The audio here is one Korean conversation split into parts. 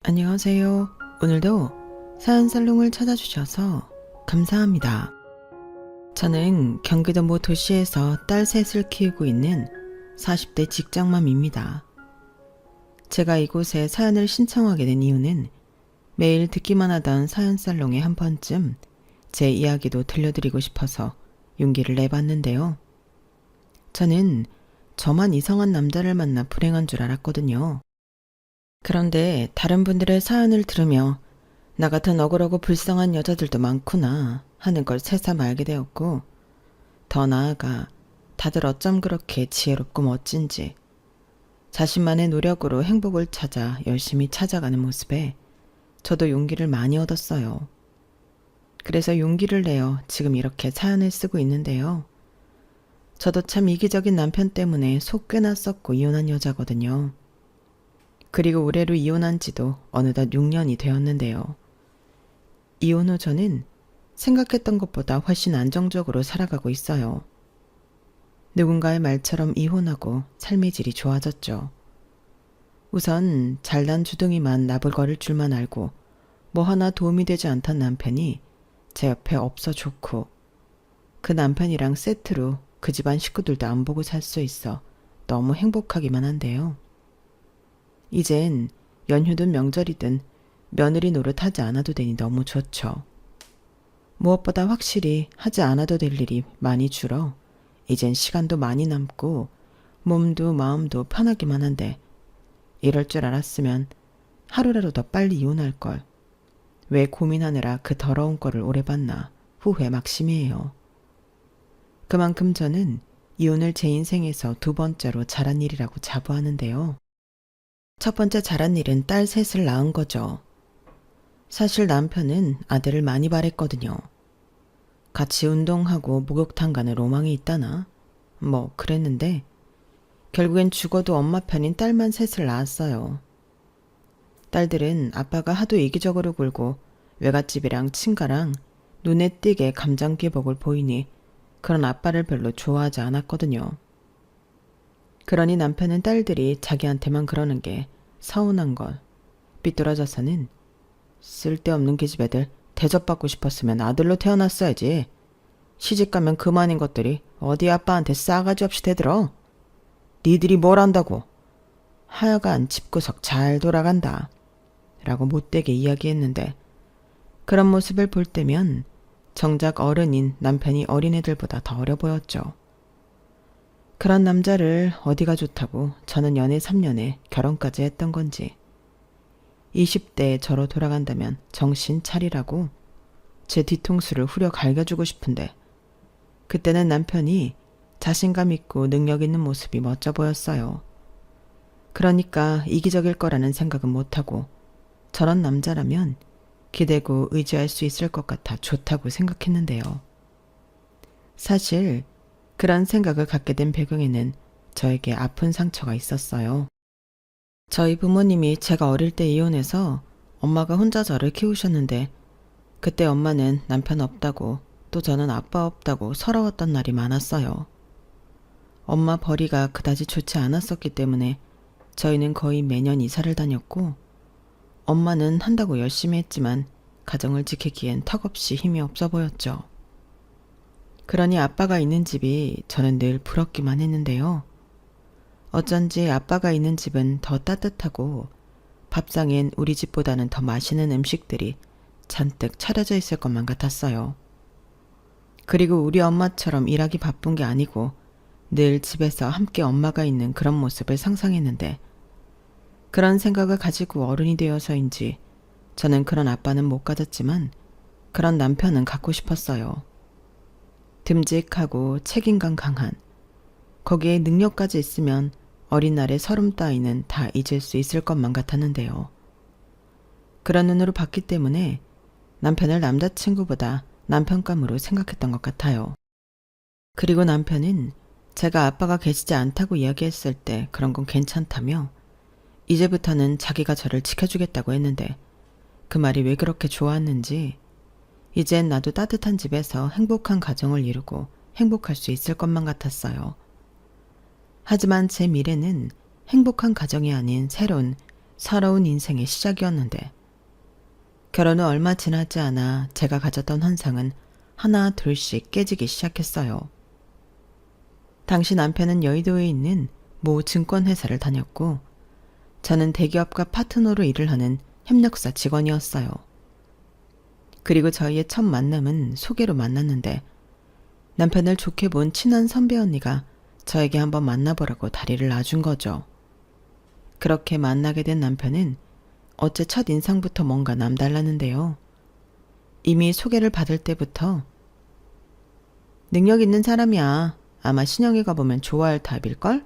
안녕하세요. 오늘도 사연살롱을 찾아주셔서 감사합니다. 저는 경기도 모 도시에서 딸 셋을 키우고 있는 40대 직장맘입니다. 제가 이곳에 사연을 신청하게 된 이유는 매일 듣기만 하던 사연살롱에 한 번쯤 제 이야기도 들려드리고 싶어서 용기를 내봤는데요. 저는 저만 이상한 남자를 만나 불행한 줄 알았거든요. 그런데 다른 분들의 사연을 들으며 나 같은 억울하고 불쌍한 여자들도 많구나 하는 걸 새삼 알게 되었고, 더 나아가 다들 어쩜 그렇게 지혜롭고 멋진지 자신만의 노력으로 행복을 찾아 열심히 찾아가는 모습에 저도 용기를 많이 얻었어요. 그래서 용기를 내어 지금 이렇게 사연을 쓰고 있는데요. 저도 참 이기적인 남편 때문에 속 꽤나 썩고 이혼한 여자거든요. 그리고 올해로 이혼한 지도 어느덧 6년이 되었는데요. 이혼 후 저는 생각했던 것보다 훨씬 안정적으로 살아가고 있어요. 누군가의 말처럼 이혼하고 삶의 질이 좋아졌죠. 우선 잘난 주둥이만 나불거릴 줄만 알고 뭐 하나 도움이 되지 않던 남편이 제 옆에 없어 좋고, 그 남편이랑 세트로 그 집안 식구들도 안 보고 살 수 있어 너무 행복하기만 한데요. 이젠 연휴든 명절이든 며느리 노릇하지 않아도 되니 너무 좋죠. 무엇보다 확실히 하지 않아도 될 일이 많이 줄어 이젠 시간도 많이 남고 몸도 마음도 편하기만 한데, 이럴 줄 알았으면 하루라도 더 빨리 이혼할 걸. 왜 고민하느라 그 더러운 꼴을 오래 봤나 후회 막심이에요. 그만큼 저는 이혼을 제 인생에서 두 번째로 잘한 일이라고 자부하는데요. 첫 번째 잘한 일은 딸 셋을 낳은 거죠. 사실 남편은 아들을 많이 바랬거든요. 같이 운동하고 목욕탕 가는 로망이 있다나? 뭐 그랬는데 결국엔 죽어도 엄마 편인 딸만 셋을 낳았어요. 딸들은 아빠가 하도 이기적으로 굴고 외갓집이랑 친가랑 눈에 띄게 감장기복을 보이니 그런 아빠를 별로 좋아하지 않았거든요. 그러니 남편은 딸들이 자기한테만 그러는 게 서운한 걸 삐뚤어져서는 쓸데없는 계집 애들 대접받고 싶었으면 아들로 태어났어야지. 시집가면 그만인 것들이 어디 아빠한테 싸가지 없이 대들어. 니들이 뭘 안다고. 하여간 집구석 잘 돌아간다 라고 못되게 이야기했는데, 그런 모습을 볼 때면 정작 어른인 남편이 어린애들보다 더 어려 보였죠. 그런 남자를 어디가 좋다고 저는 연애 3년에 결혼까지 했던 건지. 20대에 저로 돌아간다면 정신 차리라고 제 뒤통수를 후려 갈겨주고 싶은데, 그때는 남편이 자신감 있고 능력 있는 모습이 멋져 보였어요. 그러니까 이기적일 거라는 생각은 못하고 저런 남자라면 기대고 의지할 수 있을 것 같아 좋다고 생각했는데요. 사실 그런 생각을 갖게 된 배경에는 저에게 아픈 상처가 있었어요. 저희 부모님이 제가 어릴 때 이혼해서 엄마가 혼자 저를 키우셨는데, 그때 엄마는 남편 없다고 또 저는 아빠 없다고 서러웠던 날이 많았어요. 엄마 벌이가 그다지 좋지 않았었기 때문에 저희는 거의 매년 이사를 다녔고, 엄마는 한다고 열심히 했지만 가정을 지키기엔 턱없이 힘이 없어 보였죠. 그러니 아빠가 있는 집이 저는 늘 부럽기만 했는데요. 어쩐지 아빠가 있는 집은 더 따뜻하고 밥상엔 우리 집보다는 더 맛있는 음식들이 잔뜩 차려져 있을 것만 같았어요. 그리고 우리 엄마처럼 일하기 바쁜 게 아니고 늘 집에서 함께 엄마가 있는 그런 모습을 상상했는데, 그런 생각을 가지고 어른이 되어서인지 저는 그런 아빠는 못 가졌지만 그런 남편은 갖고 싶었어요. 듬직하고 책임감 강한, 거기에 능력까지 있으면 어린 날의 서름 따위는 다 잊을 수 있을 것만 같았는데요. 그런 눈으로 봤기 때문에 남편을 남자친구보다 남편감으로 생각했던 것 같아요. 그리고 남편은 제가 아빠가 계시지 않다고 이야기했을 때 그런 건 괜찮다며 이제부터는 자기가 저를 지켜주겠다고 했는데, 그 말이 왜 그렇게 좋았는지 이젠 나도 따뜻한 집에서 행복한 가정을 이루고 행복할 수 있을 것만 같았어요. 하지만 제 미래는 행복한 가정이 아닌 새로운 살아온 인생의 시작이었는데 결혼 후 얼마 지나지 않아 제가 가졌던 환상은 하나 둘씩 깨지기 시작했어요. 당시 남편은 여의도에 있는 모 증권회사를 다녔고 저는 대기업과 파트너로 일을 하는 협력사 직원이었어요. 그리고 저희의 첫 만남은 소개로 만났는데 남편을 좋게 본 친한 선배 언니가 저에게 한번 만나보라고 다리를 놔준 거죠. 그렇게 만나게 된 남편은 어째 첫 인상부터 뭔가 남달랐는데요. 이미 소개를 받을 때부터 능력 있는 사람이야. 아마 신영이가 보면 좋아할 타입일걸?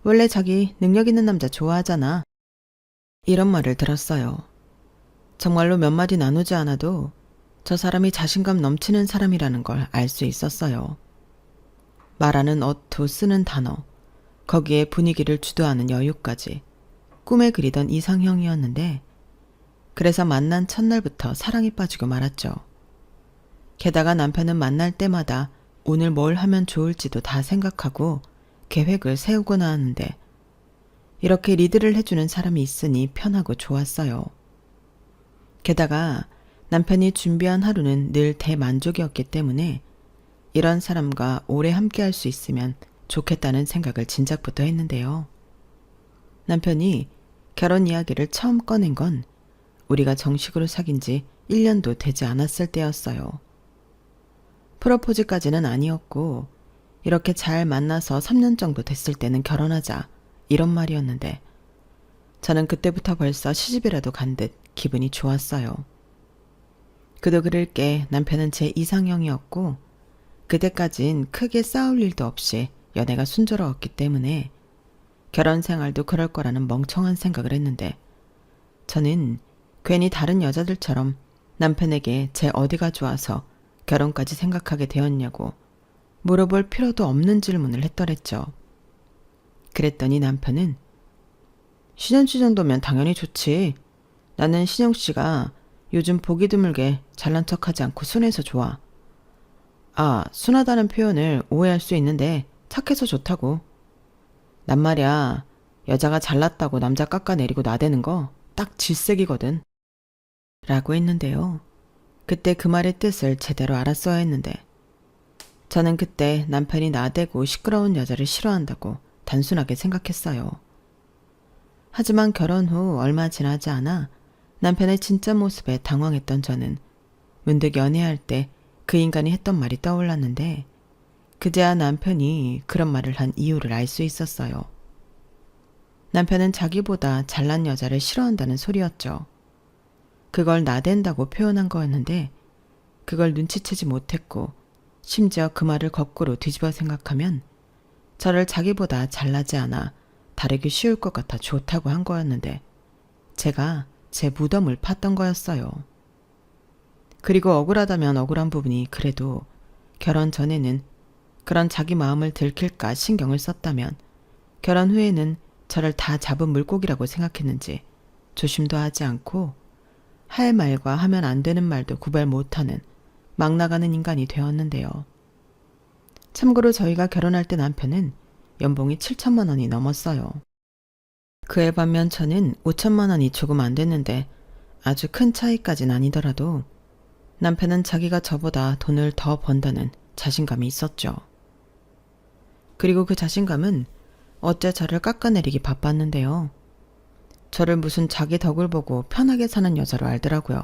원래 자기 능력 있는 남자 좋아하잖아. 이런 말을 들었어요. 정말로 몇 마디 나누지 않아도 저 사람이 자신감 넘치는 사람이라는 걸 알 수 있었어요. 말하는 어투, 쓰는 단어, 거기에 분위기를 주도하는 여유까지 꿈에 그리던 이상형이었는데 그래서 만난 첫날부터 사랑에 빠지고 말았죠. 게다가 남편은 만날 때마다 오늘 뭘 하면 좋을지도 다 생각하고 계획을 세우곤 하는데 이렇게 리드를 해주는 사람이 있으니 편하고 좋았어요. 게다가 남편이 준비한 하루는 늘 대만족이었기 때문에 이런 사람과 오래 함께할 수 있으면 좋겠다는 생각을 진작부터 했는데요. 남편이 결혼 이야기를 처음 꺼낸 건 우리가 정식으로 사귄 지 1년도 되지 않았을 때였어요. 프로포즈까지는 아니었고 이렇게 잘 만나서 3년 정도 됐을 때는 결혼하자 이런 말이었는데 저는 그때부터 벌써 시집이라도 간 듯 기분이 좋았어요. 그도 그럴 게 남편은 제 이상형이었고 그때까진 크게 싸울 일도 없이 연애가 순조로웠기 때문에 결혼 생활도 그럴 거라는 멍청한 생각을 했는데 저는 괜히 다른 여자들처럼 남편에게 제 어디가 좋아서 결혼까지 생각하게 되었냐고 물어볼 필요도 없는 질문을 했더랬죠. 그랬더니 남편은 신현씨 정도면 당연히 좋지. 나는 신영씨가 요즘 보기 드물게 잘난 척하지 않고 순해서 좋아. 아, 순하다는 표현을 오해할 수 있는데 착해서 좋다고. 난 말이야, 여자가 잘났다고 남자 깎아내리고 나대는 거 딱 질색이거든. 라고 했는데요. 그때 그 말의 뜻을 제대로 알았어야 했는데 저는 그때 남편이 나대고 시끄러운 여자를 싫어한다고 단순하게 생각했어요. 하지만 결혼 후 얼마 지나지 않아 남편의 진짜 모습에 당황했던 저는 문득 연애할 때 그 인간이 했던 말이 떠올랐는데 그제야 남편이 그런 말을 한 이유를 알 수 있었어요. 남편은 자기보다 잘난 여자를 싫어한다는 소리였죠. 그걸 나댄다고 표현한 거였는데 그걸 눈치채지 못했고 심지어 그 말을 거꾸로 뒤집어 생각하면 저를 자기보다 잘나지 않아 다루기 쉬울 것 같아 좋다고 한 거였는데 제가 제 무덤을 팠던 거였어요. 그리고 억울하다면 억울한 부분이 그래도 결혼 전에는 그런 자기 마음을 들킬까 신경을 썼다면 결혼 후에는 저를 다 잡은 물고기라고 생각했는지 조심도 하지 않고 할 말과 하면 안 되는 말도 구별 못하는 막 나가는 인간이 되었는데요. 참고로 저희가 결혼할 때 남편은 연봉이 7천만 원이 넘었어요. 그에 반면 저는 5천만 원이 조금 안 됐는데 아주 큰 차이까진 아니더라도 남편은 자기가 저보다 돈을 더 번다는 자신감이 있었죠. 그리고 그 자신감은 어째 저를 깎아내리기 바빴는데요. 저를 무슨 자기 덕을 보고 편하게 사는 여자로 알더라고요.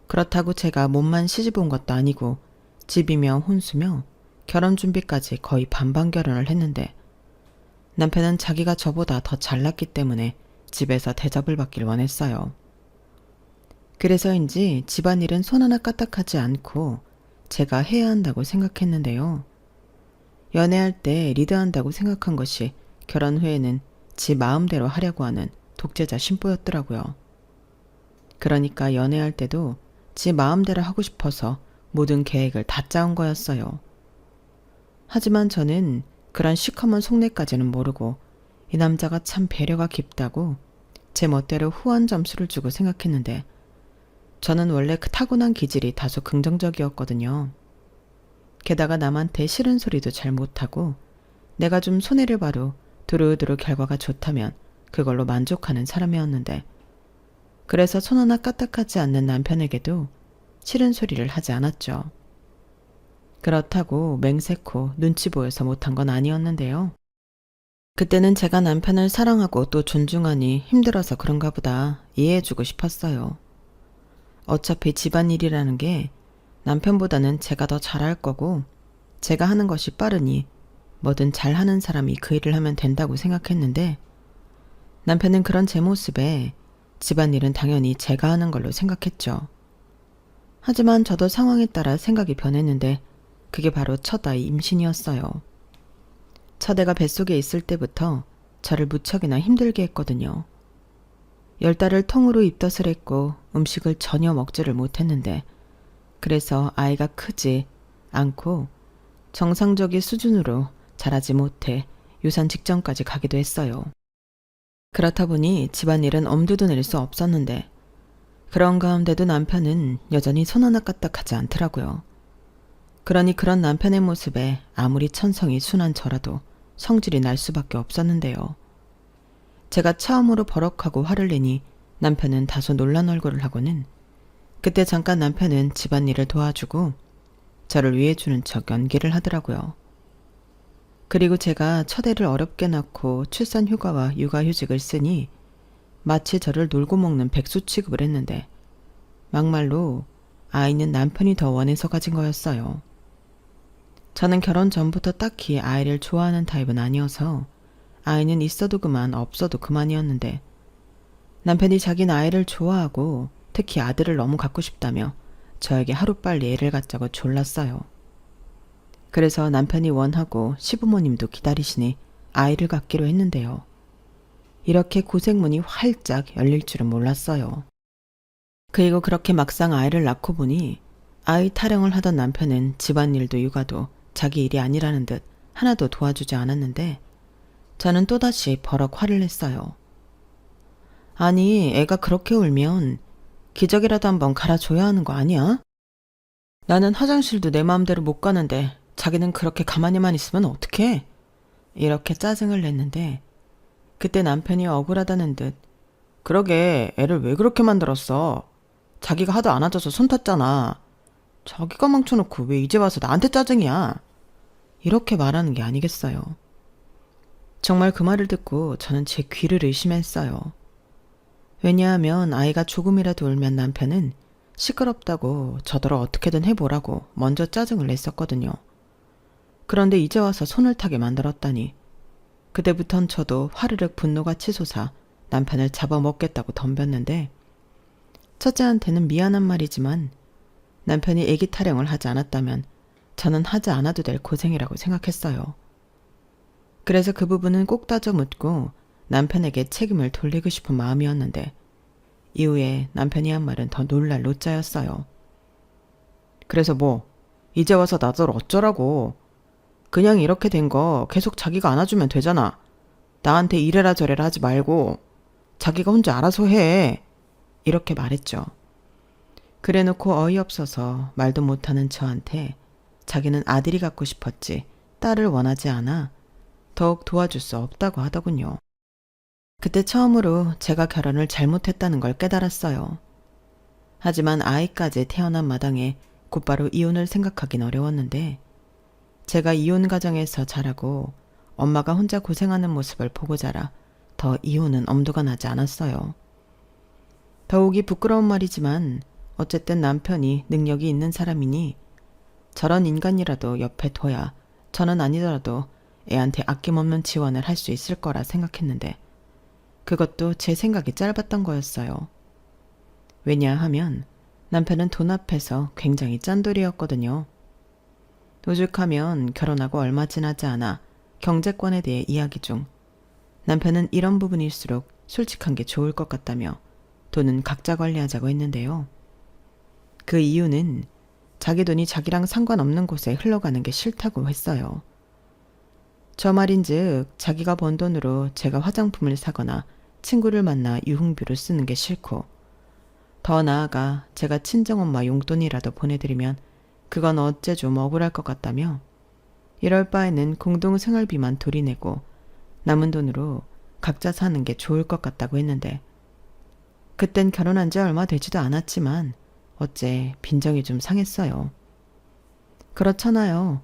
그렇다고 제가 몸만 시집 온 것도 아니고 집이며 혼수며 결혼 준비까지 거의 반반 결혼을 했는데 남편은 자기가 저보다 더 잘났기 때문에 집에서 대접을 받길 원했어요. 그래서인지 집안일은 손 하나 까딱하지 않고 제가 해야 한다고 생각했는데요. 연애할 때 리드한다고 생각한 것이 결혼 후에는 지 마음대로 하려고 하는 독재자 심보였더라고요. 그러니까 연애할 때도 지 마음대로 하고 싶어서 모든 계획을 다 짜온 거였어요. 하지만 저는 그런 시커먼 속내까지는 모르고 이 남자가 참 배려가 깊다고 제 멋대로 후한 점수를 주고 생각했는데 저는 원래 그 타고난 기질이 다소 긍정적이었거든요. 게다가 남한테 싫은 소리도 잘 못하고 내가 좀 손해를 봐도 두루두루 결과가 좋다면 그걸로 만족하는 사람이었는데, 그래서 손 하나 까딱하지 않는 남편에게도 싫은 소리를 하지 않았죠. 그렇다고 맹세코 눈치 보여서 못한 건 아니었는데요. 그때는 제가 남편을 사랑하고 또 존중하니 힘들어서 그런가 보다 이해해주고 싶었어요. 어차피 집안일이라는 게 남편보다는 제가 더 잘할 거고, 제가 하는 것이 빠르니 뭐든 잘하는 사람이 그 일을 하면 된다고 생각했는데, 남편은 그런 제 모습에 집안일은 당연히 제가 하는 걸로 생각했죠. 하지만 저도 상황에 따라 생각이 변했는데, 그게 바로 첫 아이 임신이었어요. 첫 애가 뱃속에 있을 때부터 저를 무척이나 힘들게 했거든요. 10달을 통으로 입덧을 했고 음식을 전혀 먹지를 못했는데, 그래서 아이가 크지 않고 정상적인 수준으로 자라지 못해 유산 직전까지 가기도 했어요. 그렇다 보니 집안일은 엄두도 낼 수 없었는데, 그런 가운데도 남편은 여전히 손 하나 까딱하지 않더라고요. 그러니 그런 남편의 모습에 아무리 천성이 순한 저라도 성질이 날 수밖에 없었는데요. 제가 처음으로 버럭하고 화를 내니 남편은 다소 놀란 얼굴을 하고는, 그때 잠깐 남편은 집안일을 도와주고 저를 위해주는 척 연기를 하더라고요. 그리고 제가 첫 애를 어렵게 낳고 출산 휴가와 육아휴직을 쓰니 마치 저를 놀고 먹는 백수 취급을 했는데, 막말로 아이는 남편이 더 원해서 가진 거였어요. 저는 결혼 전부터 딱히 아이를 좋아하는 타입은 아니어서 아이는 있어도 그만 없어도 그만이었는데, 남편이 자기는 아이를 좋아하고 특히 아들을 너무 갖고 싶다며 저에게 하루빨리 애를 갖자고 졸랐어요. 그래서 남편이 원하고 시부모님도 기다리시니 아이를 갖기로 했는데요. 이렇게 고생문이 활짝 열릴 줄은 몰랐어요. 그리고 그렇게 막상 아이를 낳고 보니 아이 타령을 하던 남편은 집안일도 육아도 자기 일이 아니라는 듯 하나도 도와주지 않았는데, 저는 또다시 버럭 화를 냈어요. 아니, 애가 그렇게 울면 기저귀라도 한번 갈아줘야 하는 거 아니야? 나는 화장실도 내 마음대로 못 가는데 자기는 그렇게 가만히만 있으면 어떡해? 이렇게 짜증을 냈는데, 그때 남편이 억울하다는 듯, 그러게 애를 왜 그렇게 만들었어? 자기가 하도 안아줘서 손 탔잖아. 자기가 망쳐놓고 왜 이제 와서 나한테 짜증이야? 이렇게 말하는 게 아니겠어요. 정말 그 말을 듣고 저는 제 귀를 의심했어요. 왜냐하면 아이가 조금이라도 울면 남편은 시끄럽다고 저더러 어떻게든 해보라고 먼저 짜증을 냈었거든요. 그런데 이제 와서 손을 타게 만들었다니, 그때부턴 저도 화르륵 분노가 치솟아 남편을 잡아먹겠다고 덤볐는데, 첫째한테는 미안한 말이지만 남편이 애기 타령을 하지 않았다면 저는 하지 않아도 될 고생이라고 생각했어요. 그래서 그 부분은 꼭 따져 묻고 남편에게 책임을 돌리고 싶은 마음이었는데, 이후에 남편이 한 말은 더 놀랄 노자였어요. 그래서 뭐 이제 와서 나더러 어쩌라고. 그냥 이렇게 된 거 계속 자기가 안아주면 되잖아. 나한테 이래라 저래라 하지 말고 자기가 혼자 알아서 해. 이렇게 말했죠. 그래놓고 어이없어서 말도 못하는 저한테 자기는 아들이 갖고 싶었지 딸을 원하지 않아 더욱 도와줄 수 없다고 하더군요. 그때 처음으로 제가 결혼을 잘못했다는 걸 깨달았어요. 하지만 아이까지 태어난 마당에 곧바로 이혼을 생각하긴 어려웠는데, 제가 이혼 가정에서 자라고 엄마가 혼자 고생하는 모습을 보고 자라 더 이혼은 엄두가 나지 않았어요. 더욱이 부끄러운 말이지만 어쨌든 남편이 능력이 있는 사람이니 저런 인간이라도 옆에 둬야 저는 아니더라도 애한테 아낌없는 지원을 할 수 있을 거라 생각했는데, 그것도 제 생각이 짧았던 거였어요. 왜냐하면 남편은 돈 앞에서 굉장히 짠돌이였거든요. 오죽하면 결혼하고 얼마 지나지 않아 경제권에 대해 이야기 중 남편은 이런 부분일수록 솔직한 게 좋을 것 같다며 돈은 각자 관리하자고 했는데요. 그 이유는 자기 돈이 자기랑 상관없는 곳에 흘러가는 게 싫다고 했어요. 저 말인즉 자기가 번 돈으로 제가 화장품을 사거나 친구를 만나 유흥비로 쓰는 게 싫고, 더 나아가 제가 친정엄마 용돈이라도 보내드리면 그건 어째 좀 억울할 것 같다며, 이럴 바에는 공동생활비만 둘이 내고 남은 돈으로 각자 사는 게 좋을 것 같다고 했는데 그땐 결혼한 지 얼마 되지도 않았지만 어째 빈정이 좀 상했어요. 그렇잖아요.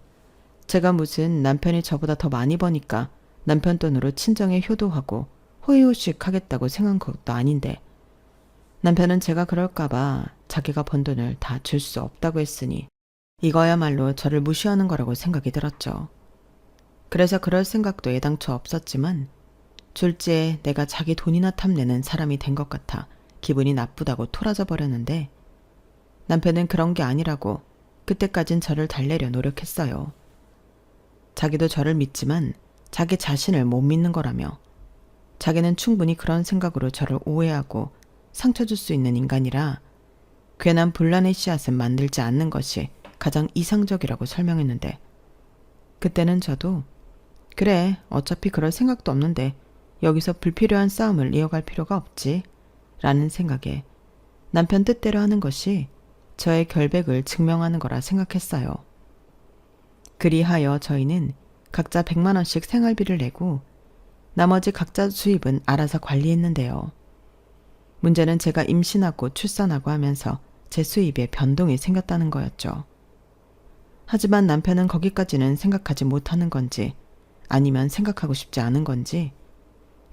제가 무슨 남편이 저보다 더 많이 버니까 남편 돈으로 친정에 효도하고 호의호식 하겠다고 생각한 것도 아닌데 남편은 제가 그럴까봐 자기가 번 돈을 다 줄 수 없다고 했으니 이거야말로 저를 무시하는 거라고 생각이 들었죠. 그래서 그럴 생각도 애당초 없었지만 졸지에 내가 자기 돈이나 탐내는 사람이 된 것 같아 기분이 나쁘다고 토라져 버렸는데 남편은 그런 게 아니라고 그때까진 저를 달래려 노력했어요. 자기도 저를 믿지만 자기 자신을 못 믿는 거라며 자기는 충분히 그런 생각으로 저를 오해하고 상처 줄 수 있는 인간이라 괜한 분란의 씨앗은 만들지 않는 것이 가장 이상적이라고 설명했는데 그때는 저도 그래 어차피 그럴 생각도 없는데 여기서 불필요한 싸움을 이어갈 필요가 없지 라는 생각에 남편 뜻대로 하는 것이 저의 결백을 증명하는 거라 생각했어요. 그리하여 저희는 각자 100만 원씩 생활비를 내고 나머지 각자 수입은 알아서 관리했는데요. 문제는 제가 임신하고 출산하고 하면서 제 수입에 변동이 생겼다는 거였죠. 하지만 남편은 거기까지는 생각하지 못하는 건지 아니면 생각하고 싶지 않은 건지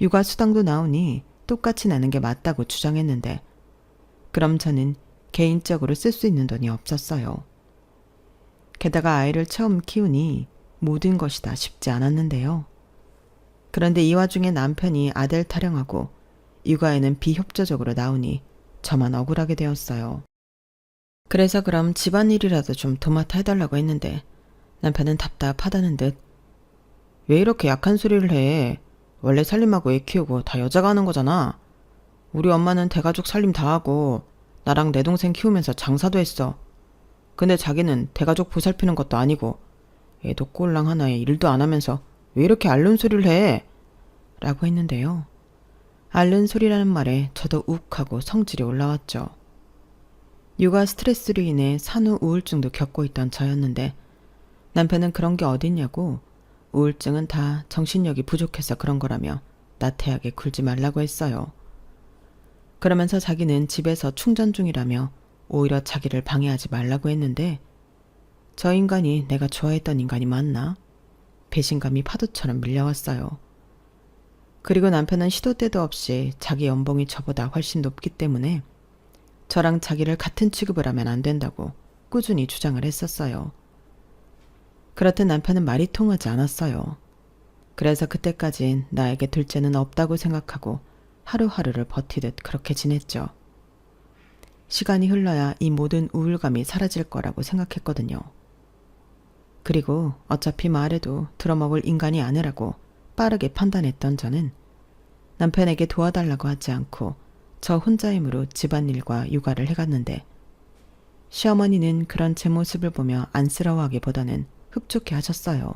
육아 수당도 나오니 똑같이 내는 게 맞다고 주장했는데 그럼 저는 개인적으로 쓸 수 있는 돈이 없었어요. 게다가 아이를 처음 키우니 모든 것이 다 쉽지 않았는데요. 그런데 이 와중에 남편이 아들 타령하고 육아에는 비협조적으로 나오니 저만 억울하게 되었어요. 그래서 그럼 집안일이라도 좀 도맡아 해달라고 했는데 남편은 답답하다는 듯 왜 이렇게 약한 소리를 해? 원래 살림하고 애 키우고 다 여자가 하는 거잖아. 우리 엄마는 대가족 살림 다 하고 나랑 내 동생 키우면서 장사도 했어. 근데 자기는 대가족 보살피는 것도 아니고 애도 꼴랑 하나에 일도 안 하면서 왜 이렇게 앓는 소리를 해? 라고 했는데요. 앓는 소리라는 말에 저도 욱하고 성질이 올라왔죠. 육아 스트레스로 인해 산후 우울증도 겪고 있던 저였는데 남편은 그런 게 어딨냐고 우울증은 다 정신력이 부족해서 그런 거라며 나태하게 굴지 말라고 했어요. 그러면서 자기는 집에서 충전 중이라며 오히려 자기를 방해하지 말라고 했는데 저 인간이 내가 좋아했던 인간이 맞나? 배신감이 파도처럼 밀려왔어요. 그리고 남편은 시도 때도 없이 자기 연봉이 저보다 훨씬 높기 때문에 저랑 자기를 같은 취급을 하면 안 된다고 꾸준히 주장을 했었어요. 그렇듯 남편은 말이 통하지 않았어요. 그래서 그때까진 나에게 둘째는 없다고 생각하고 하루하루를 버티듯 그렇게 지냈죠. 시간이 흘러야 이 모든 우울감이 사라질 거라고 생각했거든요. 그리고 어차피 말해도 들어먹을 인간이 아니라고 빠르게 판단했던 저는 남편에게 도와달라고 하지 않고 저 혼자 힘으로 집안일과 육아를 해갔는데 시어머니는 그런 제 모습을 보며 안쓰러워하기보다는 흡족해 하셨어요.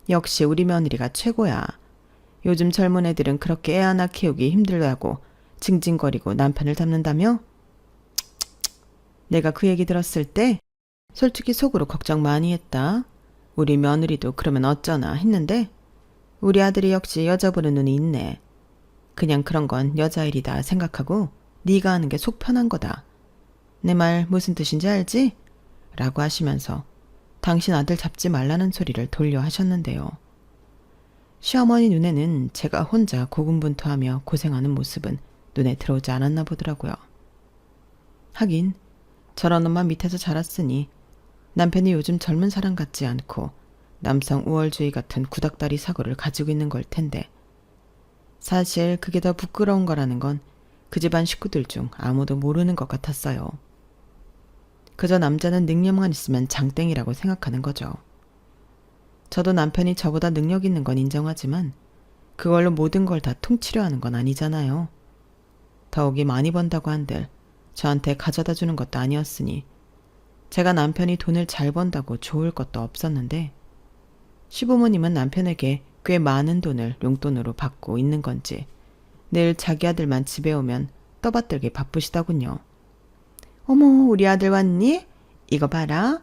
역시 우리 며느리가 최고야. 요즘 젊은 애들은 그렇게 애 하나 키우기 힘들다고 징징거리고 남편을 잡는다며? 내가 그 얘기 들었을 때 솔직히 속으로 걱정 많이 했다. 우리 며느리도 그러면 어쩌나 했는데 우리 아들이 역시 여자 보는 눈이 있네. 그냥 그런 건 여자 일이다 생각하고 네가 하는 게 속 편한 거다. 내 말 무슨 뜻인지 알지? 라고 하시면서 당신 아들 잡지 말라는 소리를 돌려 하셨는데요. 시어머니 눈에는 제가 혼자 고군분투하며 고생하는 모습은 눈에 들어오지 않았나 보더라고요. 하긴 저런 엄마 밑에서 자랐으니 남편이 요즘 젊은 사람 같지 않고 남성 우월주의 같은 구닥다리 사고를 가지고 있는 걸 텐데 사실 그게 더 부끄러운 거라는 건 그 집안 식구들 중 아무도 모르는 것 같았어요. 그저 남자는 능력만 있으면 장땡이라고 생각하는 거죠. 저도 남편이 저보다 능력 있는 건 인정하지만 그걸로 모든 걸 다 퉁치려 하는 건 아니잖아요. 더욱이 많이 번다고 한들 저한테 가져다 주는 것도 아니었으니 제가 남편이 돈을 잘 번다고 좋을 것도 없었는데 시부모님은 남편에게 꽤 많은 돈을 용돈으로 받고 있는 건지 늘 자기 아들만 집에 오면 떠받들기 바쁘시더군요. 어머 우리 아들 왔니? 이거 봐라.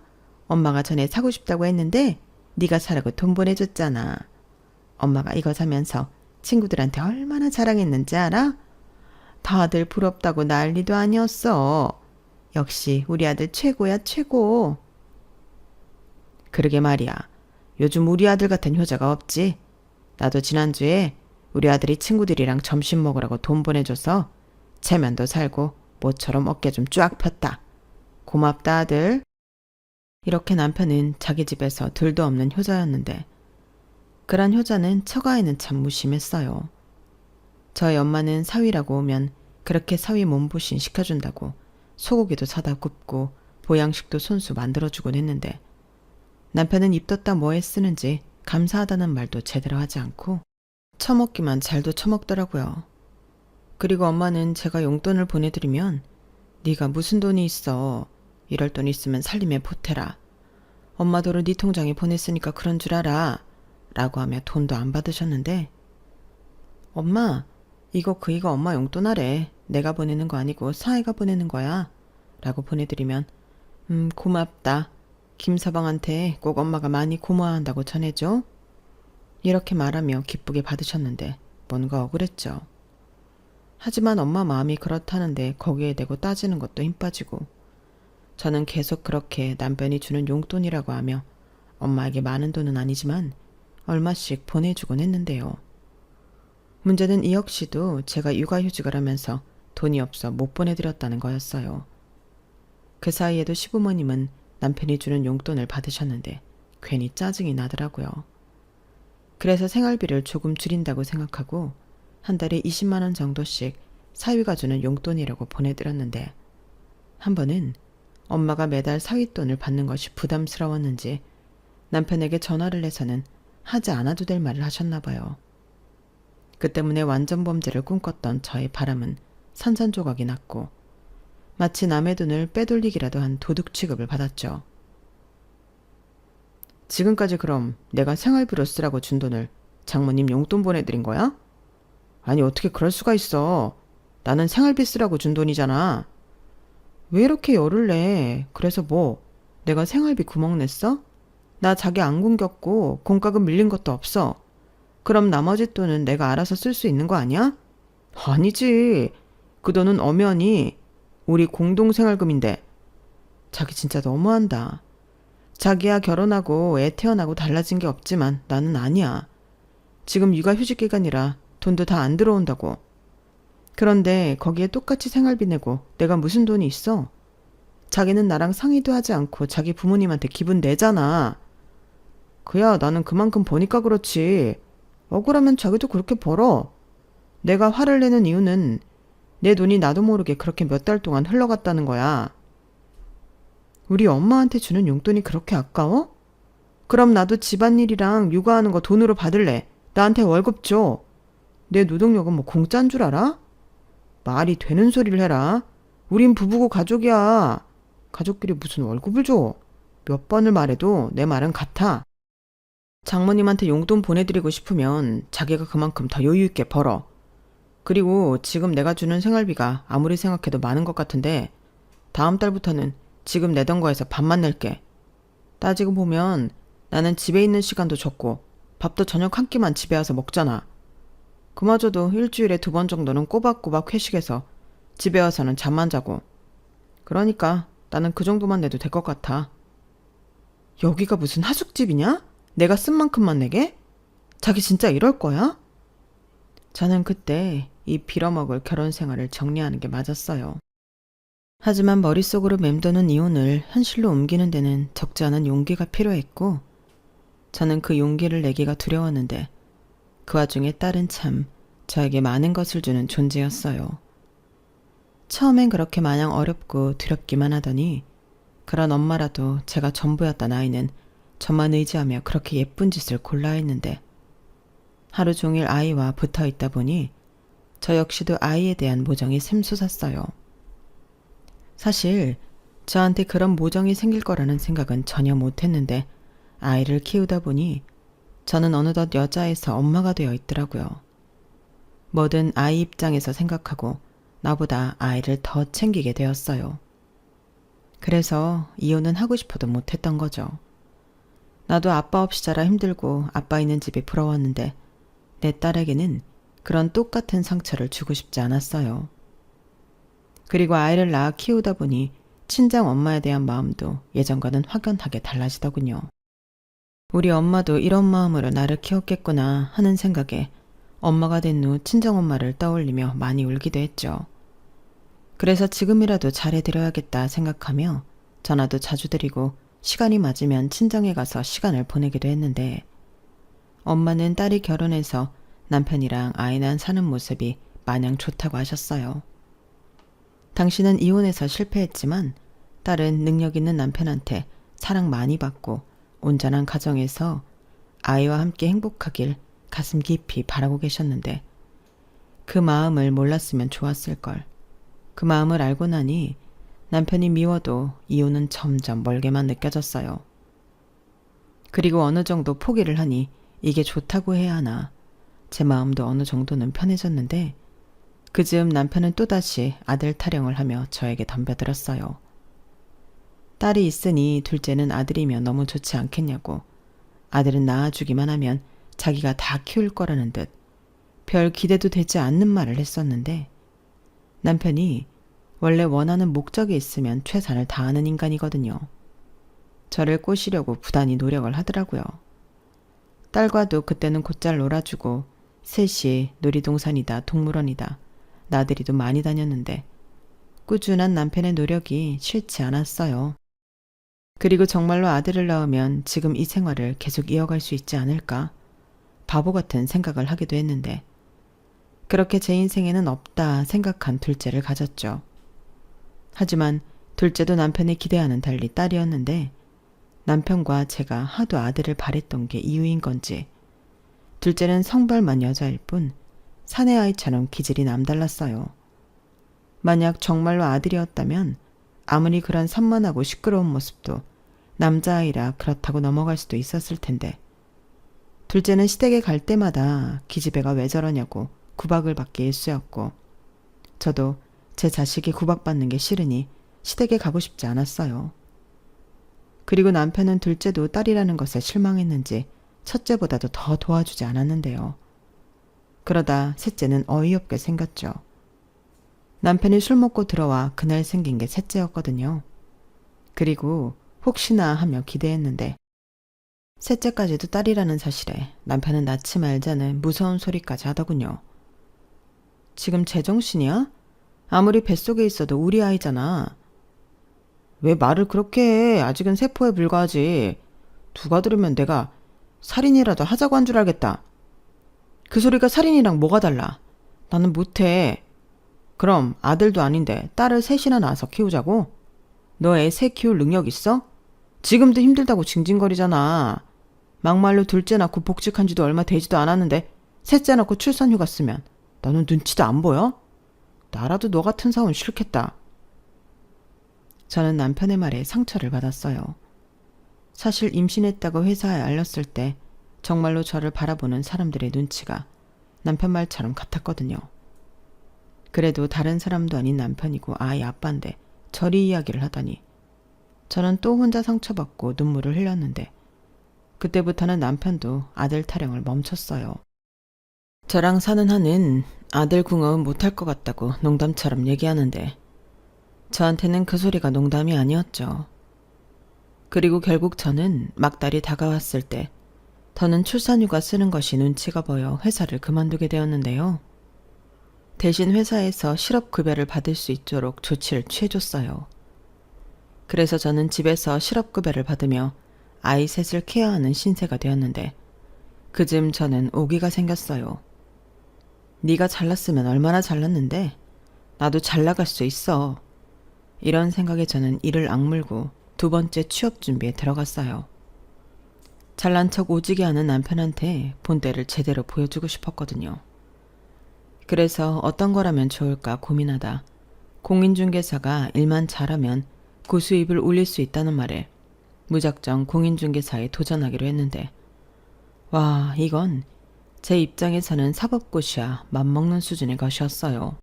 엄마가 전에 사고 싶다고 했는데 네가 사라고 돈 보내줬잖아. 엄마가 이거 사면서 친구들한테 얼마나 자랑했는지 알아? 다들 부럽다고 난리도 아니었어. 역시 우리 아들 최고야, 최고. 그러게 말이야. 요즘 우리 아들 같은 효자가 없지. 나도 지난주에 우리 아들이 친구들이랑 점심 먹으라고 돈 보내줘서 체면도 살고 모처럼 어깨 좀 쫙 폈다. 고맙다 아들. 이렇게 남편은 자기 집에서 둘도 없는 효자였는데 그런 효자는 처가에는 참 무심했어요. 저희 엄마는 사위라고 오면 그렇게 사위 몸보신 시켜준다고 소고기도 사다 굽고 보양식도 손수 만들어주곤 했는데 남편은 입덧다 뭐에 쓰는지 감사하다는 말도 제대로 하지 않고 처먹기만 잘도 처먹더라고요. 그리고 엄마는 제가 용돈을 보내드리면 네가 무슨 돈이 있어. 이럴 돈 있으면 살림에 보태라. 엄마 돈을 네 통장에 보냈으니까 그런 줄 알아. 라고 하며 돈도 안 받으셨는데 엄마 이거 엄마 용돈 하래. 내가 보내는 거 아니고 사위가 보내는 거야. 라고 보내드리면 고맙다. 김서방한테 꼭 엄마가 많이 고마워한다고 전해줘. 이렇게 말하며 기쁘게 받으셨는데 뭔가 억울했죠. 하지만 엄마 마음이 그렇다는데 거기에 대고 따지는 것도 힘 빠지고 저는 계속 그렇게 남편이 주는 용돈이라고 하며 엄마에게 많은 돈은 아니지만 얼마씩 보내주곤 했는데요. 문제는 이 역시도 제가 육아휴직을 하면서 돈이 없어 못 보내드렸다는 거였어요. 그 사이에도 시부모님은 남편이 주는 용돈을 받으셨는데 괜히 짜증이 나더라고요. 그래서 생활비를 조금 줄인다고 생각하고 한 달에 20만 원 정도씩 사위가 주는 용돈이라고 보내드렸는데 한 번은 엄마가 매달 사윗돈을 받는 것이 부담스러웠는지 남편에게 전화를 해서는 하지 않아도 될 말을 하셨나 봐요. 그 때문에 완전 범죄를 꿈꿨던 저의 바람은 산산조각이 났고 마치 남의 돈을 빼돌리기라도 한 도둑 취급을 받았죠. 지금까지 그럼 내가 생활비로 쓰라고 준 돈을 장모님 용돈 보내드린 거야? 아니 어떻게 그럴 수가 있어. 나는 생활비 쓰라고 준 돈이잖아. 왜 이렇게 열을 내? 그래서 뭐 내가 생활비 구멍 냈어? 나 자기 안 굶겼고 공과금 밀린 것도 없어. 그럼 나머지 돈은 내가 알아서 쓸 수 있는 거 아니야? 아니지. 그 돈은 엄연히 우리 공동생활금인데. 자기 진짜 너무한다. 자기야 결혼하고 애 태어나고 달라진 게 없지만 나는 아니야. 지금 육아휴직 기간이라 돈도 다 안 들어온다고. 그런데 거기에 똑같이 생활비 내고 내가 무슨 돈이 있어? 자기는 나랑 상의도 하지 않고 자기 부모님한테 기분 내잖아. 그야 나는 그만큼 버니까 그렇지. 억울하면 자기도 그렇게 벌어. 내가 화를 내는 이유는 내 돈이 나도 모르게 그렇게 몇 달 동안 흘러갔다는 거야. 우리 엄마한테 주는 용돈이 그렇게 아까워? 그럼 나도 집안일이랑 육아하는 거 돈으로 받을래. 나한테 월급 줘. 내 노동력은 뭐 공짜인 줄 알아? 말이 되는 소리를 해라. 우린 부부고 가족이야. 가족끼리 무슨 월급을 줘. 몇 번을 말해도 내 말은 같아. 장모님한테 용돈 보내드리고 싶으면 자기가 그만큼 더 여유 있게 벌어. 그리고 지금 내가 주는 생활비가 아무리 생각해도 많은 것 같은데 다음 달부터는 지금 내던 거에서 반만 낼게. 따지고 보면 나는 집에 있는 시간도 적고 밥도 저녁 한 끼만 집에 와서 먹잖아. 그마저도 일주일에 2번 정도는 꼬박꼬박 회식해서 집에 와서는 잠만 자고. 그러니까 나는 그 정도만 내도 될 것 같아. 여기가 무슨 하숙집이냐? 내가 쓴 만큼만 내게? 자기 진짜 이럴 거야? 저는 그때 이 빌어먹을 결혼 생활을 정리하는 게 맞았어요. 하지만 머릿속으로 맴도는 이혼을 현실로 옮기는 데는 적지 않은 용기가 필요했고 저는 그 용기를 내기가 두려웠는데 그 와중에 딸은 참 저에게 많은 것을 주는 존재였어요. 처음엔 그렇게 마냥 어렵고 두렵기만 하더니 그런 엄마라도 제가 전부였던 아이는 저만 의지하며 그렇게 예쁜 짓을 골라 했는데 하루 종일 아이와 붙어 있다 보니 저 역시도 아이에 대한 모정이 샘솟았어요. 사실 저한테 그런 모정이 생길 거라는 생각은 전혀 못했는데 아이를 키우다 보니 저는 어느덧 여자에서 엄마가 되어 있더라고요. 뭐든 아이 입장에서 생각하고 나보다 아이를 더 챙기게 되었어요. 그래서 이혼은 하고 싶어도 못했던 거죠. 나도 아빠 없이 자라 힘들고 아빠 있는 집이 부러웠는데 내 딸에게는 그런 똑같은 상처를 주고 싶지 않았어요. 그리고 아이를 낳아 키우다 보니 친정 엄마에 대한 마음도 예전과는 확연하게 달라지더군요. 우리 엄마도 이런 마음으로 나를 키웠겠구나 하는 생각에 엄마가 된 후 친정엄마를 떠올리며 많이 울기도 했죠. 그래서 지금이라도 잘해드려야겠다 생각하며 전화도 자주 드리고 시간이 맞으면 친정에 가서 시간을 보내기도 했는데 엄마는 딸이 결혼해서 남편이랑 아이 낳아 사는 모습이 마냥 좋다고 하셨어요. 당신은 이혼해서 실패했지만 딸은 능력 있는 남편한테 사랑 많이 받고 온전한 가정에서 아이와 함께 행복하길 가슴 깊이 바라고 계셨는데 그 마음을 몰랐으면 좋았을걸. 그 마음을 알고 나니 남편이 미워도 이혼은 점점 멀게만 느껴졌어요. 그리고 어느 정도 포기를 하니 이게 좋다고 해야 하나 제 마음도 어느 정도는 편해졌는데 그즈음 남편은 또다시 아들 타령을 하며 저에게 덤벼들었어요. 딸이 있으니 둘째는 아들이면 너무 좋지 않겠냐고 아들은 낳아주기만 하면 자기가 다 키울 거라는 듯 별 기대도 되지 않는 말을 했었는데 남편이 원래 원하는 목적이 있으면 최선을 다하는 인간이거든요. 저를 꼬시려고 부단히 노력을 하더라고요. 딸과도 그때는 곧잘 놀아주고 셋이 놀이동산이다 동물원이다 나들이도 많이 다녔는데 꾸준한 남편의 노력이 싫지 않았어요. 그리고 정말로 아들을 낳으면 지금 이 생활을 계속 이어갈 수 있지 않을까? 바보 같은 생각을 하기도 했는데 그렇게 제 인생에는 없다 생각한 둘째를 가졌죠. 하지만 둘째도 남편의 기대와는 달리 딸이었는데 남편과 제가 하도 아들을 바랬던 게 이유인 건지 둘째는 성별만 여자일 뿐 사내 아이처럼 기질이 남달랐어요. 만약 정말로 아들이었다면 아무리 그런 산만하고 시끄러운 모습도 남자아이라 그렇다고 넘어갈 수도 있었을 텐데 둘째는 시댁에 갈 때마다 기집애가 왜 저러냐고 구박을 받기 일쑤였고 저도 제 자식이 구박받는 게 싫으니 시댁에 가고 싶지 않았어요. 그리고 남편은 둘째도 딸이라는 것에 실망했는지 첫째보다도 더 도와주지 않았는데요. 그러다 셋째는 어이없게 생겼죠. 남편이 술 먹고 들어와 그날 생긴 게 셋째였거든요. 그리고 혹시나 하며 기대했는데 셋째까지도 딸이라는 사실에 남편은 낳지 말자는 무서운 소리까지 하더군요. 지금 제정신이야? 아무리 뱃속에 있어도 우리 아이잖아. 왜 말을 그렇게 해? 아직은 세포에 불과하지. 누가 들으면 내가 살인이라도 하자고 한 줄 알겠다. 그 소리가 살인이랑 뭐가 달라? 나는 못해. 그럼 아들도 아닌데 딸을 셋이나 낳아서 키우자고? 너 애 셋 키울 능력 있어? 지금도 힘들다고 징징거리잖아. 막말로 둘째 낳고 복직한 지도 얼마 되지도 않았는데 셋째 낳고 출산휴가 쓰면 너는 눈치도 안 보여? 나라도 너 같은 사원 싫겠다. 저는 남편의 말에 상처를 받았어요. 사실 임신했다고 회사에 알렸을 때 정말로 저를 바라보는 사람들의 눈치가 남편 말처럼 같았거든요. 그래도 다른 사람도 아닌 남편이고 아이 아빠인데 저리 이야기를 하다니 저는 또 혼자 상처받고 눈물을 흘렸는데 그때부터는 남편도 아들 타령을 멈췄어요. 저랑 사는 한은 아들 궁합은 못할 것 같다고 농담처럼 얘기하는데 저한테는 그 소리가 농담이 아니었죠. 그리고 결국 저는 막달이 다가왔을 때 더는 출산휴가 쓰는 것이 눈치가 보여 회사를 그만두게 되었는데요. 대신 회사에서 실업급여를 받을 수 있도록 조치를 취해줬어요. 그래서 저는 집에서 실업급여를 받으며 아이 셋을 케어하는 신세가 되었는데 그즈음 저는 오기가 생겼어요. 네가 잘났으면 얼마나 잘났는데 나도 잘 나갈 수 있어. 이런 생각에 저는 이를 악물고 두 번째 취업 준비에 들어갔어요. 잘난 척 오지게 하는 남편한테 본때를 제대로 보여주고 싶었거든요. 그래서 어떤 거라면 좋을까 고민하다 공인중개사가 일만 잘하면 고수입을 올릴 수 있다는 말에 무작정 공인중개사에 도전하기로 했는데 와, 이건 제 입장에서는 사법고시와 맞먹는 수준의 것이었어요.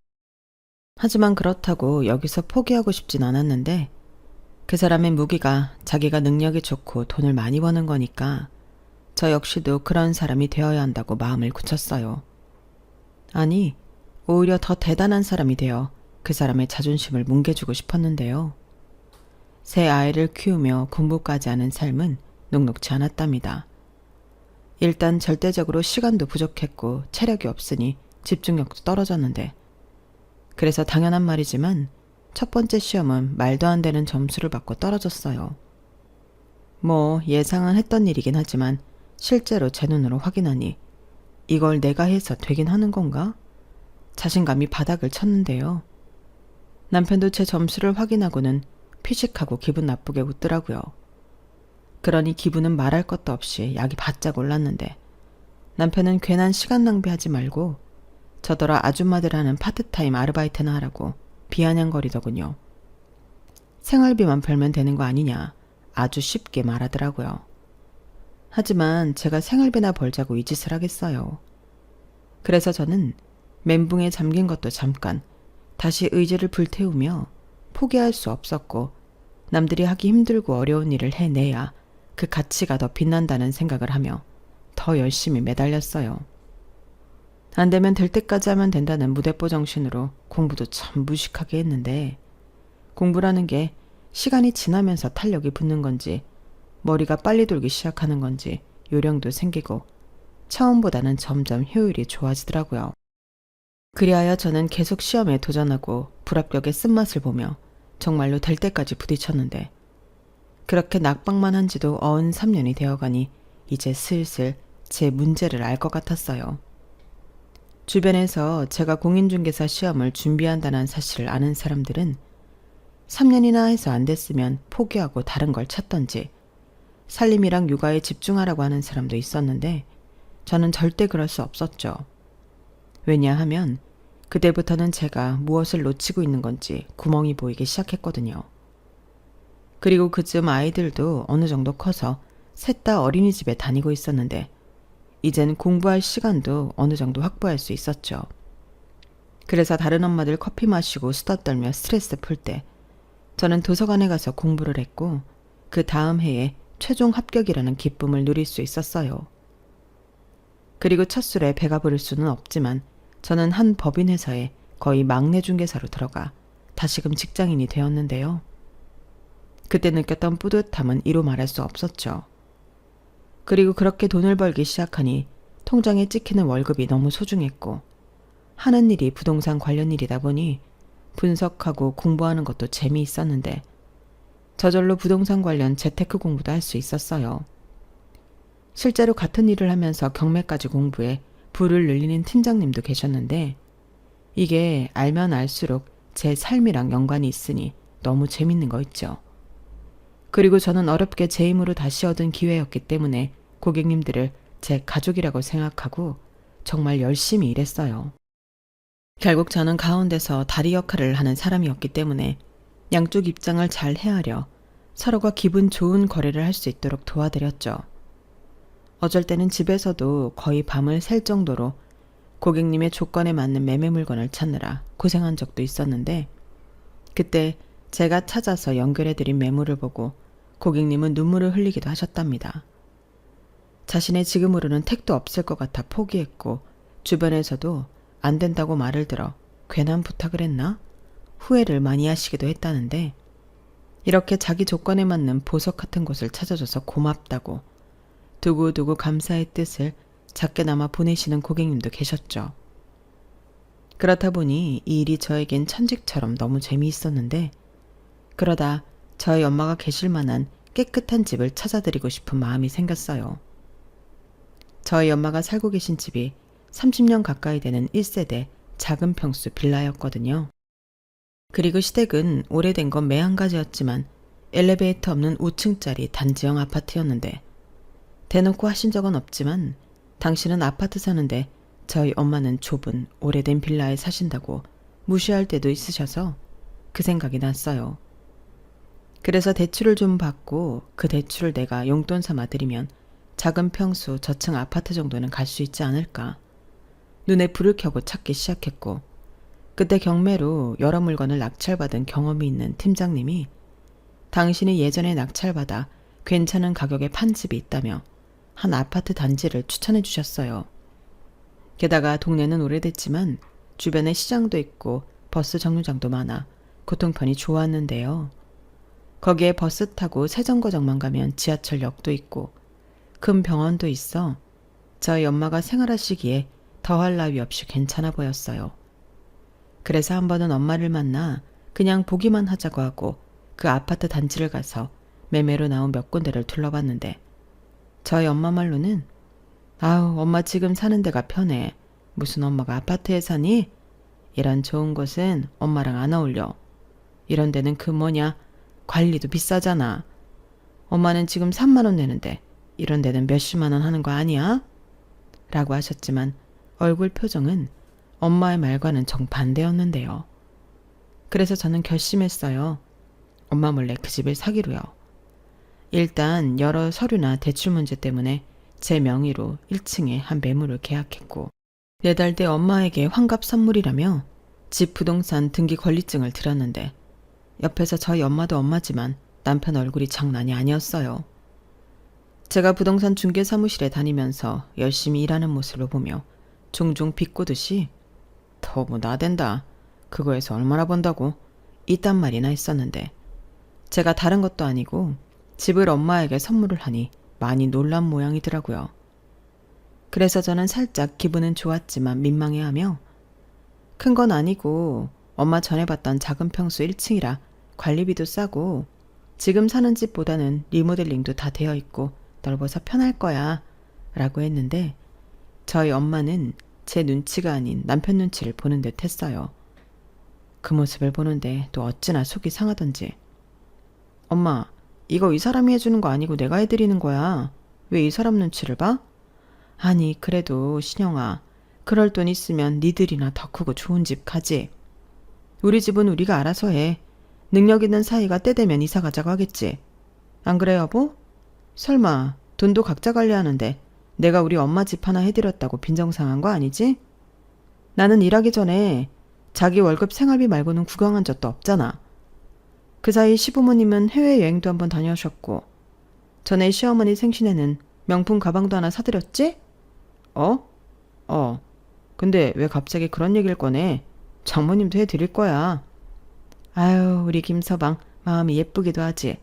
하지만 그렇다고 여기서 포기하고 싶진 않았는데 그 사람의 무기가 자기가 능력이 좋고 돈을 많이 버는 거니까 저 역시도 그런 사람이 되어야 한다고 마음을 굳혔어요. 아니, 오히려 더 대단한 사람이 되어 그 사람의 자존심을 뭉개주고 싶었는데요. 새 아이를 키우며 공부까지 하는 삶은 녹록지 않았답니다. 일단 절대적으로 시간도 부족했고 체력이 없으니 집중력도 떨어졌는데, 그래서 당연한 말이지만 첫 번째 시험은 말도 안 되는 점수를 받고 떨어졌어요. 뭐 예상은 했던 일이긴 하지만 실제로 제 눈으로 확인하니 이걸 내가 해서 되긴 하는 건가? 자신감이 바닥을 쳤는데요. 남편도 제 점수를 확인하고는 피식하고 기분 나쁘게 웃더라고요. 그러니 기분은 말할 것도 없이 약이 바짝 올랐는데, 남편은 괜한 시간 낭비하지 말고 저더러 아줌마들 하는 파트타임 아르바이트나 하라고 비아냥거리더군요. 생활비만 벌면 되는 거 아니냐 아주 쉽게 말하더라고요. 하지만 제가 생활비나 벌자고 이 짓을 하겠어요. 그래서 저는 멘붕에 잠긴 것도 잠깐 다시 의지를 불태우며 포기할 수 없었고, 남들이 하기 힘들고 어려운 일을 해내야 그 가치가 더 빛난다는 생각을 하며 더 열심히 매달렸어요. 안 되면 될 때까지 하면 된다는 무대뽀 정신으로 공부도 참 무식하게 했는데, 공부라는 게 시간이 지나면서 탄력이 붙는 건지 머리가 빨리 돌기 시작하는 건지 요령도 생기고 처음보다는 점점 효율이 좋아지더라고요. 그리하여 저는 계속 시험에 도전하고 불합격의 쓴맛을 보며 정말로 될 때까지 부딪혔는데, 그렇게 낙방만 한 지도 어언 3년이 되어가니 이제 슬슬 제 문제를 알 것 같았어요. 주변에서 제가 공인중개사 시험을 준비한다는 사실을 아는 사람들은 3년이나 해서 안 됐으면 포기하고 다른 걸 찾던지 살림이랑 육아에 집중하라고 하는 사람도 있었는데, 저는 절대 그럴 수 없었죠. 왜냐하면 그때부터는 제가 무엇을 놓치고 있는 건지 구멍이 보이기 시작했거든요. 그리고 그쯤 아이들도 어느 정도 커서 셋 다 어린이집에 다니고 있었는데, 이젠 공부할 시간도 어느 정도 확보할 수 있었죠. 그래서 다른 엄마들 커피 마시고 수다 떨며 스트레스 풀 때 저는 도서관에 가서 공부를 했고, 그 다음 해에 최종 합격이라는 기쁨을 누릴 수 있었어요. 그리고 첫 술에 배가 부를 수는 없지만 저는 한 법인회사에 거의 막내 중개사로 들어가 다시금 직장인이 되었는데요. 그때 느꼈던 뿌듯함은 이루 말할 수 없었죠. 그리고 그렇게 돈을 벌기 시작하니 통장에 찍히는 월급이 너무 소중했고, 하는 일이 부동산 관련 일이다 보니 분석하고 공부하는 것도 재미있었는데, 저절로 부동산 관련 재테크 공부도 할 수 있었어요. 실제로 같은 일을 하면서 경매까지 공부해 부를 늘리는 팀장님도 계셨는데, 이게 알면 알수록 제 삶이랑 연관이 있으니 너무 재밌는 거 있죠. 그리고 저는 어렵게 제 힘으로 다시 얻은 기회였기 때문에 고객님들을 제 가족이라고 생각하고 정말 열심히 일했어요. 결국 저는 가운데서 다리 역할을 하는 사람이었기 때문에 양쪽 입장을 잘 헤아려 서로가 기분 좋은 거래를 할 수 있도록 도와드렸죠. 어쩔 때는 집에서도 거의 밤을 샐 정도로 고객님의 조건에 맞는 매매 물건을 찾느라 고생한 적도 있었는데, 그때 제가 찾아서 연결해드린 매물을 보고 고객님은 눈물을 흘리기도 하셨답니다. 자신의 지금으로는 택도 없을 것 같아 포기했고, 주변에서도 안 된다고 말을 들어 괜한 부탁을 했나? 후회를 많이 하시기도 했다는데, 이렇게 자기 조건에 맞는 보석 같은 곳을 찾아줘서 고맙다고 두고두고 감사의 뜻을 작게나마 보내시는 고객님도 계셨죠. 그렇다 보니 이 일이 저에겐 천직처럼 너무 재미있었는데, 그러다 저희 엄마가 계실 만한 깨끗한 집을 찾아드리고 싶은 마음이 생겼어요. 저희 엄마가 살고 계신 집이 30년 가까이 되는 1세대 작은 평수 빌라였거든요. 그리고 시댁은 오래된 건 매한가지였지만 엘리베이터 없는 5층짜리 단지형 아파트였는데, 대놓고 하신 적은 없지만 당신은 아파트 사는데 저희 엄마는 좁은 오래된 빌라에 사신다고 무시할 때도 있으셔서 그 생각이 났어요. 그래서 대출을 좀 받고 그 대출을 내가 용돈 삼아 드리면 작은 평수 저층 아파트 정도는 갈 수 있지 않을까. 눈에 불을 켜고 찾기 시작했고, 그때 경매로 여러 물건을 낙찰받은 경험이 있는 팀장님이 당신이 예전에 낙찰받아 괜찮은 가격에 판 집이 있다며 한 아파트 단지를 추천해 주셨어요. 게다가 동네는 오래됐지만 주변에 시장도 있고 버스 정류장도 많아 교통편이 좋았는데요. 거기에 버스 타고 세정거장만 가면 지하철역도 있고 큰 병원도 있어 저희 엄마가 생활하시기에 더할 나위 없이 괜찮아 보였어요. 그래서 한 번은 엄마를 만나 그냥 보기만 하자고 하고 그 아파트 단지를 가서 매매로 나온 몇 군데를 둘러봤는데 저희 엄마 말로는 아우 엄마 지금 사는 데가 편해. 무슨 엄마가 아파트에 사니? 이런 좋은 곳은 엄마랑 안 어울려. 이런 데는 그 뭐냐 관리도 비싸잖아. 엄마는 지금 3만 원 내는데 이런 데는 몇십만 원 하는 거 아니야? 라고 하셨지만 얼굴 표정은 엄마의 말과는 정반대였는데요. 그래서 저는 결심했어요. 엄마 몰래 그 집을 사기로요. 일단 여러 서류나 대출 문제 때문에 제 명의로 1층에 한 매물을 계약했고 4달 뒤 엄마에게 환갑 선물이라며 집 부동산 등기 권리증을 드렸는데 옆에서 저희 엄마도 엄마지만 남편 얼굴이 장난이 아니었어요. 제가 부동산 중개 사무실에 다니면서 열심히 일하는 모습을 보며 종종 비꼬듯이 더 뭐 나댄다. 그거에서 얼마나 번다고? 이딴 말이나 했었는데 제가 다른 것도 아니고 집을 엄마에게 선물을 하니 많이 놀란 모양이더라고요. 그래서 저는 살짝 기분은 좋았지만 민망해하며 큰 건 아니고 엄마 전에 봤던 작은 평수 1층이라 관리비도 싸고 지금 사는 집보다는 리모델링도 다 되어 있고 넓어서 편할 거야 라고 했는데 저희 엄마는 제 눈치가 아닌 남편 눈치를 보는 듯 했어요. 그 모습을 보는데 또 어찌나 속이 상하던지 엄마 이거 이 사람이 해주는 거 아니고 내가 해드리는 거야. 왜 이 사람 눈치를 봐? 아니 그래도 신영아 그럴 돈 있으면 니들이나 더 크고 좋은 집 가지. 우리 집은 우리가 알아서 해. 능력 있는 사이가 때 되면 이사 가자고 하겠지. 안 그래 여보? 설마 돈도 각자 관리하는데 내가 우리 엄마 집 하나 해드렸다고 빈정상한 거 아니지? 나는 일하기 전에 자기 월급 생활비 말고는 구경한 적도 없잖아. 그 사이 시부모님은 해외여행도 한번 다녀오셨고 전에 시어머니 생신에는 명품 가방도 하나 사드렸지? 근데 왜 갑자기 그런 얘기를 꺼내? 장모님도 해드릴 거야. 아유 우리 김서방 마음이 예쁘기도 하지.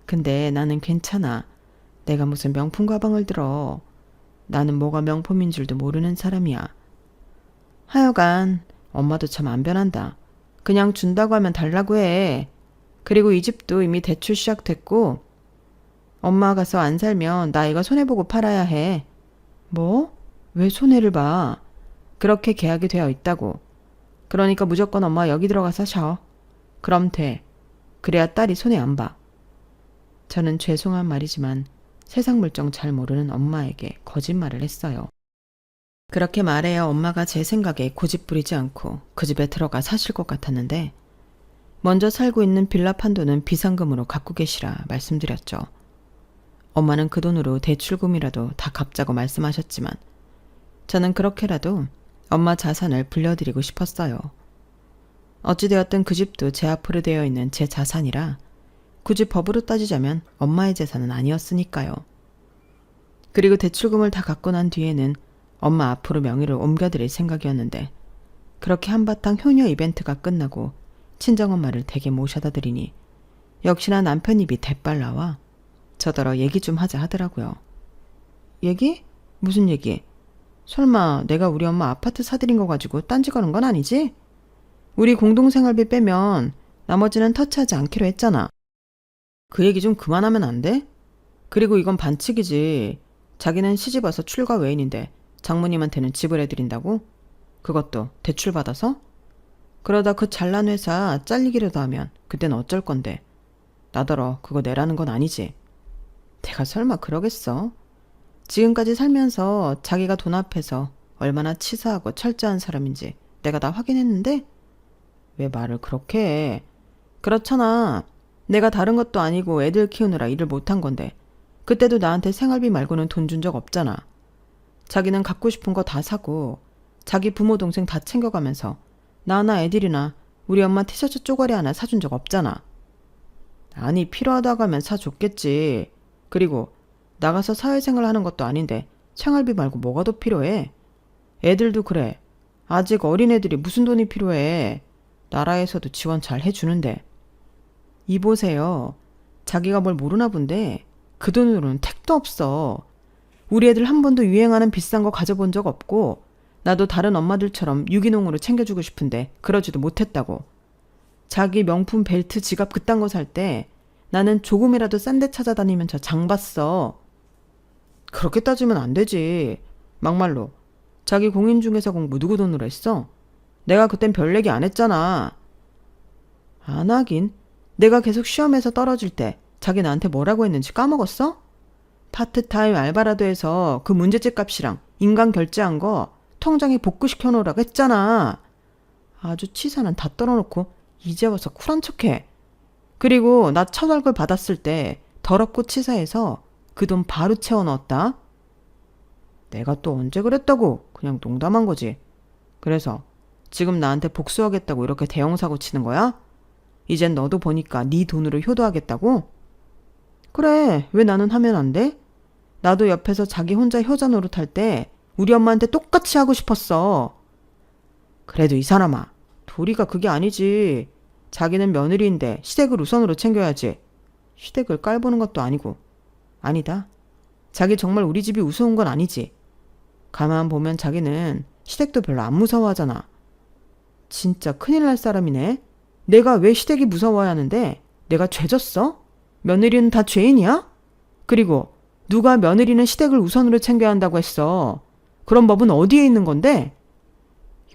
근데 나는 괜찮아. 내가 무슨 명품 가방을 들어. 나는 뭐가 명품인 줄도 모르는 사람이야. 하여간 엄마도 참 안 변한다. 그냥 준다고 하면 달라고 해. 그리고 이 집도 이미 대출 시작됐고 엄마 가서 안 살면 나 이거 손해보고 팔아야 해. 뭐? 왜 손해를 봐? 그렇게 계약이 되어 있다고. 그러니까 무조건 엄마 여기 들어가서 쉬어. 그럼 돼. 그래야 딸이 손해 안 봐. 저는 죄송한 말이지만 세상 물정 잘 모르는 엄마에게 거짓말을 했어요. 그렇게 말해야 엄마가 제 생각에 고집 부리지 않고 그 집에 들어가 사실 것 같았는데 먼저 살고 있는 빌라 판도는 비상금으로 갖고 계시라 말씀드렸죠. 엄마는 그 돈으로 대출금이라도 다 갚자고 말씀하셨지만 저는 그렇게라도 엄마 자산을 불려드리고 싶었어요. 어찌되었든 그 집도 제 앞으로 되어 있는 제 자산이라 굳이 법으로 따지자면 엄마의 재산은 아니었으니까요. 그리고 대출금을 다 갚고 난 뒤에는 엄마 앞으로 명의를 옮겨드릴 생각이었는데 그렇게 한바탕 효녀 이벤트가 끝나고 친정엄마를 댁에 모셔다 드리니 역시나 남편 입이 대빨 나와 저더러 얘기 좀 하자 하더라고요. 얘기? 무슨 얘기? 설마 내가 우리 엄마 아파트 사드린 거 가지고 딴지 거는 건 아니지? 우리 공동생활비 빼면 나머지는 터치하지 않기로 했잖아. 그 얘기 좀 그만하면 안 돼? 그리고 이건 반칙이지. 자기는 시집와서 출가 외인인데 장모님한테는 집을 해드린다고? 그것도 대출받아서? 그러다 그 잘난 회사 잘리기라도 하면 그땐 어쩔 건데. 나더러 그거 내라는 건 아니지. 내가 설마 그러겠어? 지금까지 살면서 자기가 돈 앞에서 얼마나 치사하고 철저한 사람인지 내가 다 확인했는데 왜 말을 그렇게 해? 그렇잖아. 내가 다른 것도 아니고 애들 키우느라 일을 못한 건데 그때도 나한테 생활비 말고는 돈 준 적 없잖아. 자기는 갖고 싶은 거 다 사고 자기 부모 동생 다 챙겨가면서 나나 애들이나 우리 엄마 티셔츠 쪼가리 하나 사준 적 없잖아. 아니 필요하다고 하면 사줬겠지. 그리고 나가서 사회생활 하는 것도 아닌데 생활비 말고 뭐가 더 필요해? 애들도 그래. 아직 어린애들이 무슨 돈이 필요해. 나라에서도 지원 잘 해주는데. 이보세요. 자기가 뭘 모르나 본데 그 돈으로는 택도 없어. 우리 애들 한 번도 유행하는 비싼 거 가져본 적 없고 나도 다른 엄마들처럼 유기농으로 챙겨주고 싶은데 그러지도 못했다고. 자기 명품 벨트, 지갑 그딴 거 살 때 나는 조금이라도 싼 데 찾아다니면서 장 봤어. 그렇게 따지면 안 되지. 막말로. 자기 공인중개사 공부 누구 돈으로 했어? 내가 그땐 별 얘기 안 했잖아. 안 하긴. 내가 계속 시험에서 떨어질 때 자기 나한테 뭐라고 했는지 까먹었어? 파트타임 알바라도 해서 그 문제집 값이랑 인간 결제한 거 통장에 복구시켜 놓으라고 했잖아. 아주 치사는 다 떨어놓고 이제 와서 쿨한 척해. 그리고 나 첫 월급 받았을 때 더럽고 치사해서 그 돈 바로 채워 넣었다. 내가 또 언제 그랬다고. 그냥 농담한 거지. 그래서 지금 나한테 복수하겠다고 이렇게 대형사고 치는 거야? 이젠 너도 보니까 네 돈으로 효도하겠다고? 그래, 왜 나는 하면 안 돼? 나도 옆에서 자기 혼자 효자 노릇할 때 우리 엄마한테 똑같이 하고 싶었어. 그래도 이 사람아, 도리가 그게 아니지. 자기는 며느리인데 시댁을 우선으로 챙겨야지. 시댁을 깔보는 것도 아니고. 아니다. 자기 정말 우리 집이 우스운 건 아니지. 가만 보면 자기는 시댁도 별로 안 무서워하잖아. 진짜 큰일 날 사람이네. 내가 왜 시댁이 무서워야 하는데? 내가 죄졌어? 며느리는 다 죄인이야? 그리고 누가 며느리는 시댁을 우선으로 챙겨야 한다고 했어? 그런 법은 어디에 있는 건데?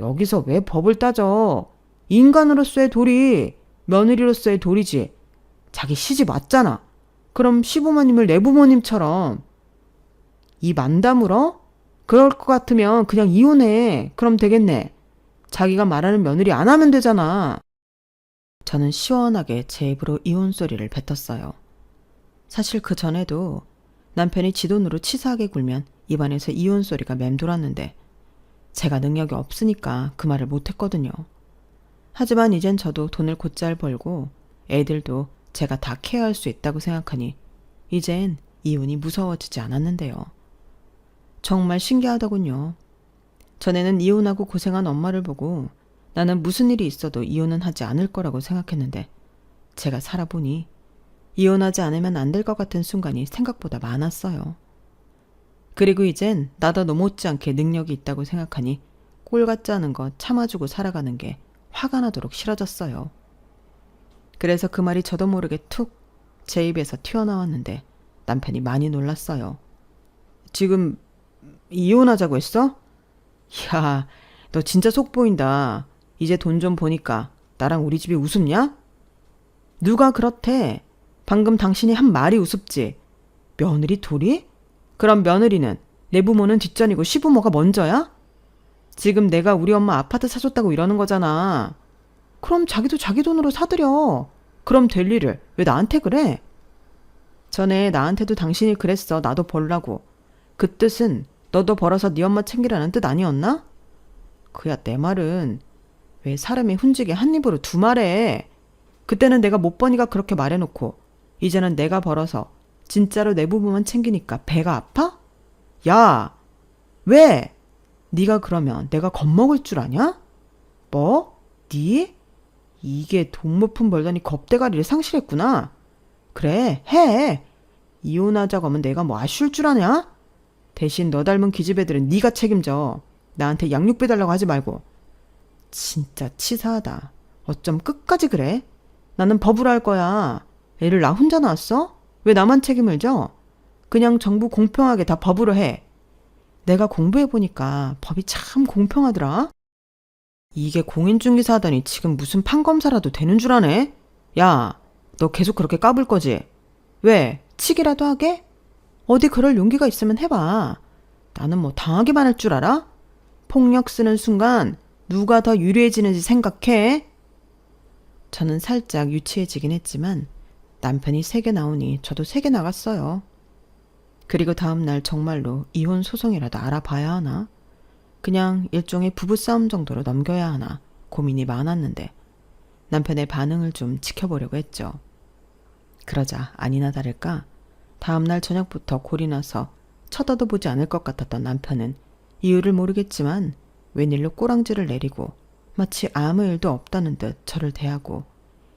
여기서 왜 법을 따져? 인간으로서의 도리, 며느리로서의 도리지. 자기 시집 왔잖아. 그럼 시부모님을 내 부모님처럼. 입 안 다물어? 그럴 것 같으면 그냥 이혼해. 그럼 되겠네. 자기가 말하는 며느리 안 하면 되잖아. 저는 시원하게 제 입으로 이혼 소리를 뱉었어요. 사실 그 전에도 남편이 지 돈으로 치사하게 굴면 입안에서 이혼 소리가 맴돌았는데 제가 능력이 없으니까 그 말을 못했거든요. 하지만 이젠 저도 돈을 곧잘 벌고 애들도 제가 다 케어할 수 있다고 생각하니 이젠 이혼이 무서워지지 않았는데요. 정말 신기하더군요. 전에는 이혼하고 고생한 엄마를 보고 나는 무슨 일이 있어도 이혼은 하지 않을 거라고 생각했는데 제가 살아보니 이혼하지 않으면 안 될 것 같은 순간이 생각보다 많았어요. 그리고 이젠 나도 못지않게 능력이 있다고 생각하니 꼴 같지 않은 거 참아주고 살아가는 게 화가 나도록 싫어졌어요. 그래서 그 말이 저도 모르게 툭 제 입에서 튀어나왔는데 남편이 많이 놀랐어요. 지금 이혼하자고 했어? 야, 너 진짜 속 보인다. 이제 돈 좀 보니까 나랑 우리 집이 우습냐? 누가 그렇대? 방금 당신이 한 말이 우습지. 며느리 둘이? 그럼 며느리는 내 부모는 뒷전이고 시부모가 먼저야? 지금 내가 우리 엄마 아파트 사줬다고 이러는 거잖아. 그럼 자기도 자기 돈으로 사드려. 그럼 될 일을 왜 나한테 그래? 전에 나한테도 당신이 그랬어. 나도 벌라고. 그 뜻은 너도 벌어서 네 엄마 챙기라는 뜻 아니었나? 그야 내 말은 왜 사람이 훈직에 한 입으로 두 말해. 그때는 내가 못 버니까 그렇게 말해놓고 이제는 내가 벌어서 진짜로 내 부부만 챙기니까 배가 아파? 야, 왜? 네가 그러면 내가 겁먹을 줄 아냐? 뭐? 네? 이게 돈 못 푼 벌더니 겁대가리를 상실했구나. 그래, 해. 이혼하자고 하면 내가 뭐 아쉬울 줄 아냐? 대신 너 닮은 기집애들은 네가 책임져. 나한테 양육 배달라고 하지 말고. 진짜 치사하다. 어쩜 끝까지 그래? 나는 법으로 할 거야. 애를 나 혼자 낳았어? 왜 나만 책임을 져? 그냥 정부 공평하게 다 법으로 해. 내가 공부해보니까 법이 참 공평하더라. 이게 공인중개사 하다니 지금 무슨 판검사라도 되는 줄 아네? 야, 너 계속 그렇게 까불 거지? 왜? 치기라도 하게? 어디 그럴 용기가 있으면 해봐. 나는 뭐 당하기만 할 줄 알아? 폭력 쓰는 순간 누가 더 유리해지는지 생각해. 저는 살짝 유치해지긴 했지만 남편이 세게 나오니 저도 세게 나갔어요. 그리고 다음날 정말로 이혼 소송이라도 알아봐야 하나? 그냥 일종의 부부싸움 정도로 넘겨야 하나 고민이 많았는데 남편의 반응을 좀 지켜보려고 했죠. 그러자 아니나 다를까 다음날 저녁부터 골이 나서 쳐다도 보지 않을 것 같았던 남편은 이유를 모르겠지만 웬일로 꼬랑지를 내리고 마치 아무 일도 없다는 듯 저를 대하고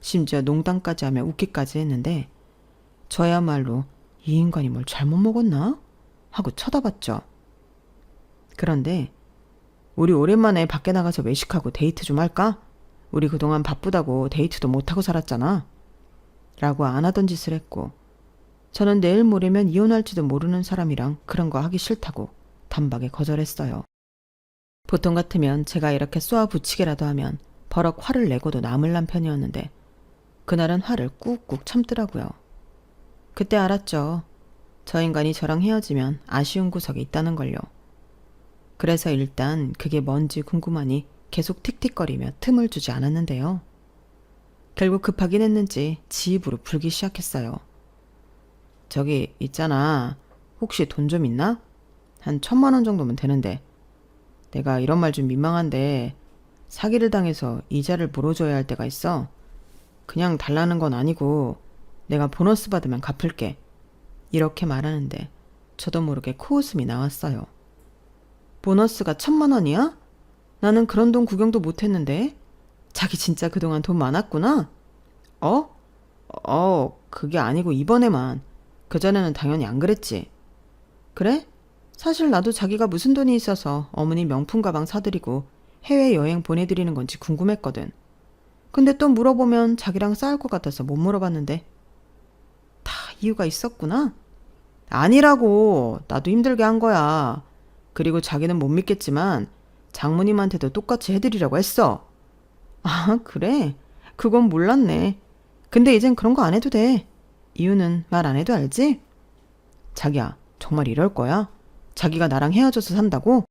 심지어 농담까지 하며 웃기까지 했는데 저야말로 이 인간이 뭘 잘못 먹었나? 하고 쳐다봤죠. 그런데 우리 오랜만에 밖에 나가서 외식하고 데이트 좀 할까? 우리 그동안 바쁘다고 데이트도 못하고 살았잖아. 라고 안 하던 짓을 했고 저는 내일 모레면 이혼할지도 모르는 사람이랑 그런 거 하기 싫다고 단박에 거절했어요. 보통 같으면 제가 이렇게 쏘아 붙이기라도 하면 버럭 화를 내고도 남을 남편이었는데 그날은 화를 꾹꾹 참더라고요. 그때 알았죠. 저 인간이 저랑 헤어지면 아쉬운 구석이 있다는 걸요. 그래서 일단 그게 뭔지 궁금하니 계속 틱틱거리며 틈을 주지 않았는데요. 결국 급하긴 했는지 지 입으로 불기 시작했어요. 저기 있잖아. 혹시 돈 좀 있나? 한 1,000만 원 정도면 되는데. 내가 이런 말 좀 민망한데 사기를 당해서 이자를 물어줘야 할 때가 있어. 그냥 달라는 건 아니고 내가 보너스 받으면 갚을게. 이렇게 말하는데 저도 모르게 코웃음이 나왔어요. 보너스가 1,000만 원이야? 나는 그런 돈 구경도 못했는데. 자기 진짜 그동안 돈 많았구나? 그게 아니고 이번에만. 그전에는 당연히 안 그랬지. 그래? 사실 나도 자기가 무슨 돈이 있어서 어머니 명품 가방 사드리고 해외여행 보내드리는 건지 궁금했거든. 근데 또 물어보면 자기랑 싸울 것 같아서 못 물어봤는데. 다 이유가 있었구나? 아니라고. 나도 힘들게 한 거야. 그리고 자기는 못 믿겠지만 장모님한테도 똑같이 해드리라고 했어. 아, 그래? 그건 몰랐네. 근데 이젠 그런 거 안 해도 돼. 이유는 말 안 해도 알지? 자기야, 정말 이럴 거야? 자기가 나랑 헤어져서 산다고?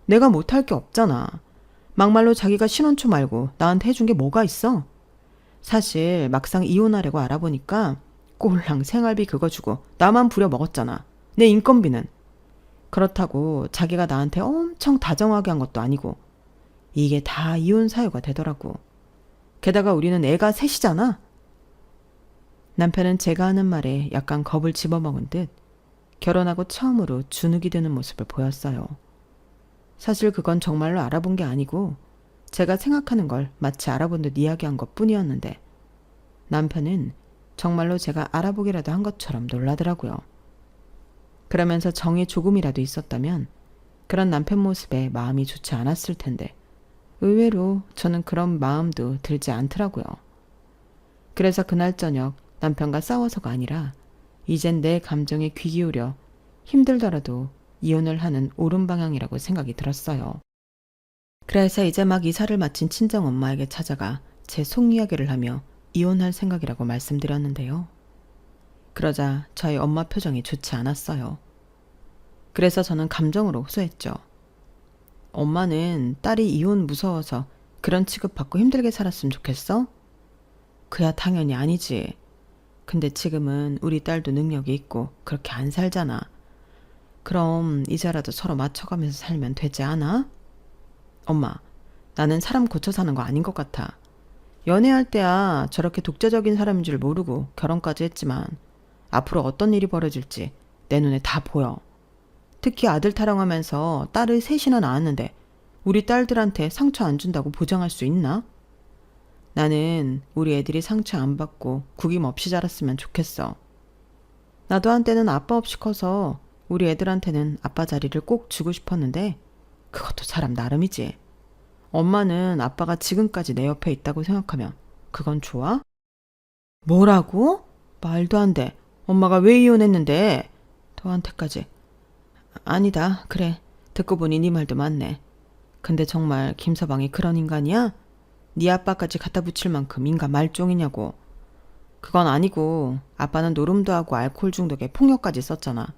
내가 못할 게 없잖아. 막말로 자기가 신혼초 말고 나한테 해준 게 뭐가 있어? 사실 막상 이혼하려고 알아보니까 꼴랑 생활비 그거 주고 나만 부려먹었잖아. 내 인건비는. 그렇다고 자기가 나한테 엄청 다정하게 한 것도 아니고 이게 다 이혼 사유가 되더라고. 게다가 우리는 애가 셋이잖아. 남편은 제가 하는 말에 약간 겁을 집어먹은 듯 결혼하고 처음으로 주눅이 드는 모습을 보였어요. 사실 그건 정말로 알아본 게 아니고 제가 생각하는 걸 마치 알아본 듯 이야기한 것 뿐이었는데 남편은 정말로 제가 알아보기라도 한 것처럼 놀라더라고요. 그러면서 정이 조금이라도 있었다면 그런 남편 모습에 마음이 좋지 않았을 텐데 의외로 저는 그런 마음도 들지 않더라고요. 그래서 그날 저녁 남편과 싸워서가 아니라 이젠 내 감정에 귀 기울여 힘들더라도 이혼을 하는 옳은 방향이라고 생각이 들었어요. 그래서 이제 막 이사를 마친 친정엄마에게 찾아가 제 속이야기를 하며 이혼할 생각이라고 말씀드렸는데요. 그러자 저희 엄마 표정이 좋지 않았어요. 그래서 저는 감정으로 호소했죠. 엄마는 딸이 이혼 무서워서 그런 취급받고 힘들게 살았으면 좋겠어? 그야 당연히 아니지. 근데 지금은 우리 딸도 능력이 있고 그렇게 안 살잖아. 그럼 이제라도 서로 맞춰가면서 살면 되지 않아? 엄마, 나는 사람 고쳐 사는 거 아닌 것 같아. 연애할 때야 저렇게 독재적인 사람인 줄 모르고 결혼까지 했지만 앞으로 어떤 일이 벌어질지 내 눈에 다 보여. 특히 아들 타령하면서 딸을 셋이나 낳았는데 우리 딸들한테 상처 안 준다고 보장할 수 있나? 나는 우리 애들이 상처 안 받고 구김 없이 자랐으면 좋겠어. 나도 한때는 아빠 없이 커서 우리 애들한테는 아빠 자리를 꼭 주고 싶었는데 그것도 사람 나름이지. 엄마는 아빠가 지금까지 내 옆에 있다고 생각하면 그건 좋아? 뭐라고? 말도 안 돼. 엄마가 왜 이혼했는데? 너한테까지. 아니다. 그래. 듣고 보니 네 말도 맞네. 근데 정말 김서방이 그런 인간이야? 네 아빠까지 갖다 붙일 만큼 인간 말종이냐고. 그건 아니고 아빠는 노름도 하고 알코올 중독에 폭력까지 썼잖아.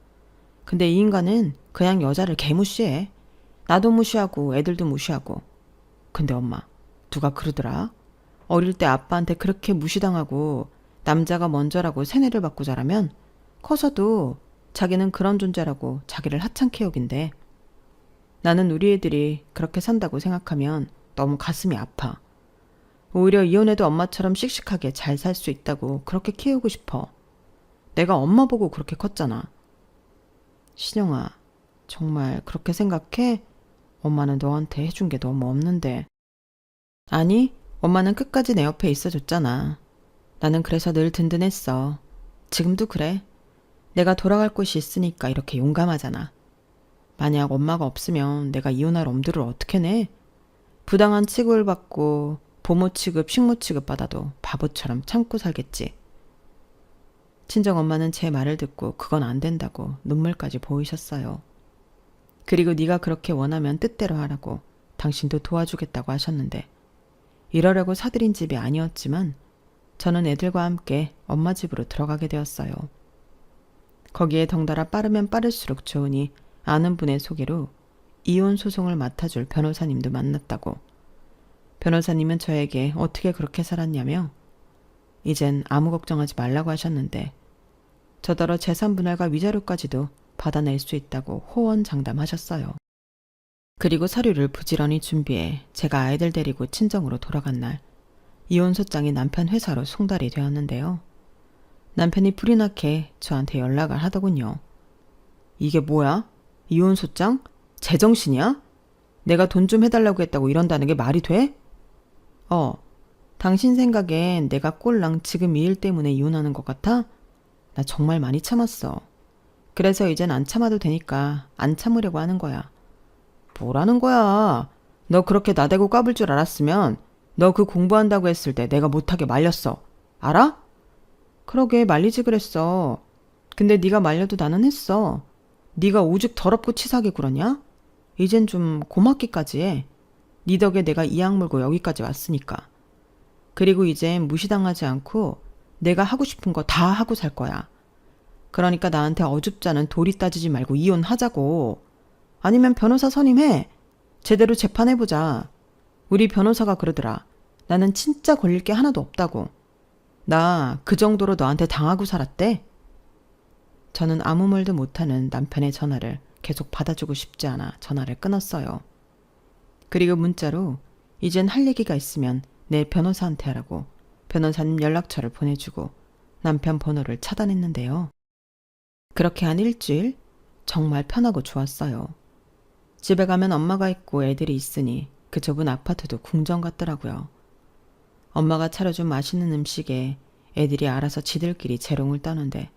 근데 이 인간은 그냥 여자를 개무시해. 나도 무시하고 애들도 무시하고. 근데 엄마, 누가 그러더라? 어릴 때 아빠한테 그렇게 무시당하고 남자가 먼저라고 세뇌를 받고 자라면 커서도 자기는 그런 존재라고 자기를 하찮게 여긴대. 나는 우리 애들이 그렇게 산다고 생각하면 너무 가슴이 아파. 오히려 이혼해도 엄마처럼 씩씩하게 잘 살 수 있다고 그렇게 키우고 싶어. 내가 엄마 보고 그렇게 컸잖아. 신영아, 정말 그렇게 생각해? 엄마는 너한테 해준 게 너무 없는데. 아니, 엄마는 끝까지 내 옆에 있어줬잖아. 나는 그래서 늘 든든했어. 지금도 그래. 내가 돌아갈 곳이 있으니까 이렇게 용감하잖아. 만약 엄마가 없으면 내가 이혼할 엄두를 어떻게 내? 부당한 취급을 받고 부모 취급, 식모 취급 받아도 바보처럼 참고 살겠지. 친정엄마는 제 말을 듣고 그건 안 된다고 눈물까지 보이셨어요. 그리고 네가 그렇게 원하면 뜻대로 하라고 당신도 도와주겠다고 하셨는데 이러려고 사들인 집이 아니었지만 저는 애들과 함께 엄마 집으로 들어가게 되었어요. 거기에 덩달아 빠르면 빠를수록 좋으니 아는 분의 소개로 이혼 소송을 맡아줄 변호사님도 만났다고. 변호사님은 저에게 어떻게 그렇게 살았냐며 이젠 아무 걱정하지 말라고 하셨는데 저더러 재산 분할과 위자료까지도 받아낼 수 있다고 호언장담하셨어요. 그리고 서류를 부지런히 준비해 제가 아이들 데리고 친정으로 돌아간 날 이혼소장이 남편 회사로 송달이 되었는데요. 남편이 불이 나게 저한테 연락을 하더군요. 이게 뭐야? 이혼소장? 제정신이야? 내가 돈 좀 해달라고 했다고 이런다는 게 말이 돼? 당신 생각엔 내가 꼴랑 지금 이 일 때문에 이혼하는 것 같아? 나 정말 많이 참았어. 그래서 이젠 안 참아도 되니까 안 참으려고 하는 거야. 뭐라는 거야? 너 그렇게 나대고 까불 줄 알았으면 너 그 공부한다고 했을 때 내가 못하게 말렸어. 알아? 그러게 말리지 그랬어. 근데 네가 말려도 나는 했어. 네가 오죽 더럽고 치사하게 굴었냐? 이젠 좀 고맙기까지 해. 네 덕에 내가 이 악물고 여기까지 왔으니까. 그리고 이젠 무시당하지 않고 내가 하고 싶은 거 다 하고 살 거야. 그러니까 나한테 어줍잖은 도리 따지지 말고 이혼하자고. 아니면 변호사 선임해. 제대로 재판해보자. 우리 변호사가 그러더라. 나는 진짜 걸릴 게 하나도 없다고. 나 그 정도로 너한테 당하고 살았대. 저는 아무 말도 못하는 남편의 전화를 계속 받아주고 싶지 않아 전화를 끊었어요. 그리고 문자로 이젠 할 얘기가 있으면 내 변호사한테 하라고 변호사님 연락처를 보내주고 남편 번호를 차단했는데요. 그렇게 한 일주일 정말 편하고 좋았어요. 집에 가면 엄마가 있고 애들이 있으니 그 좁은 아파트도 궁전 같더라고요. 엄마가 차려준 맛있는 음식에 애들이 알아서 지들끼리 재롱을 떠는데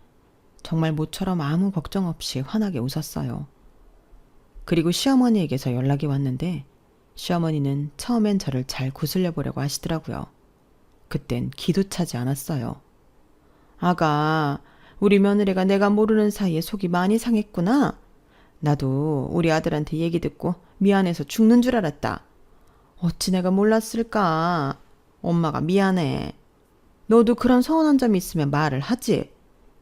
정말 모처럼 아무 걱정 없이 환하게 웃었어요. 그리고 시어머니에게서 연락이 왔는데 시어머니는 처음엔 저를 잘 구슬려 보려고 하시더라고요. 그땐 기도 차지 않았어요. 아가, 우리 며느리가 내가 모르는 사이에 속이 많이 상했구나. 나도 우리 아들한테 얘기 듣고 미안해서 죽는 줄 알았다. 어찌 내가 몰랐을까. 엄마가 미안해. 너도 그런 서운한 점이 있으면 말을 하지.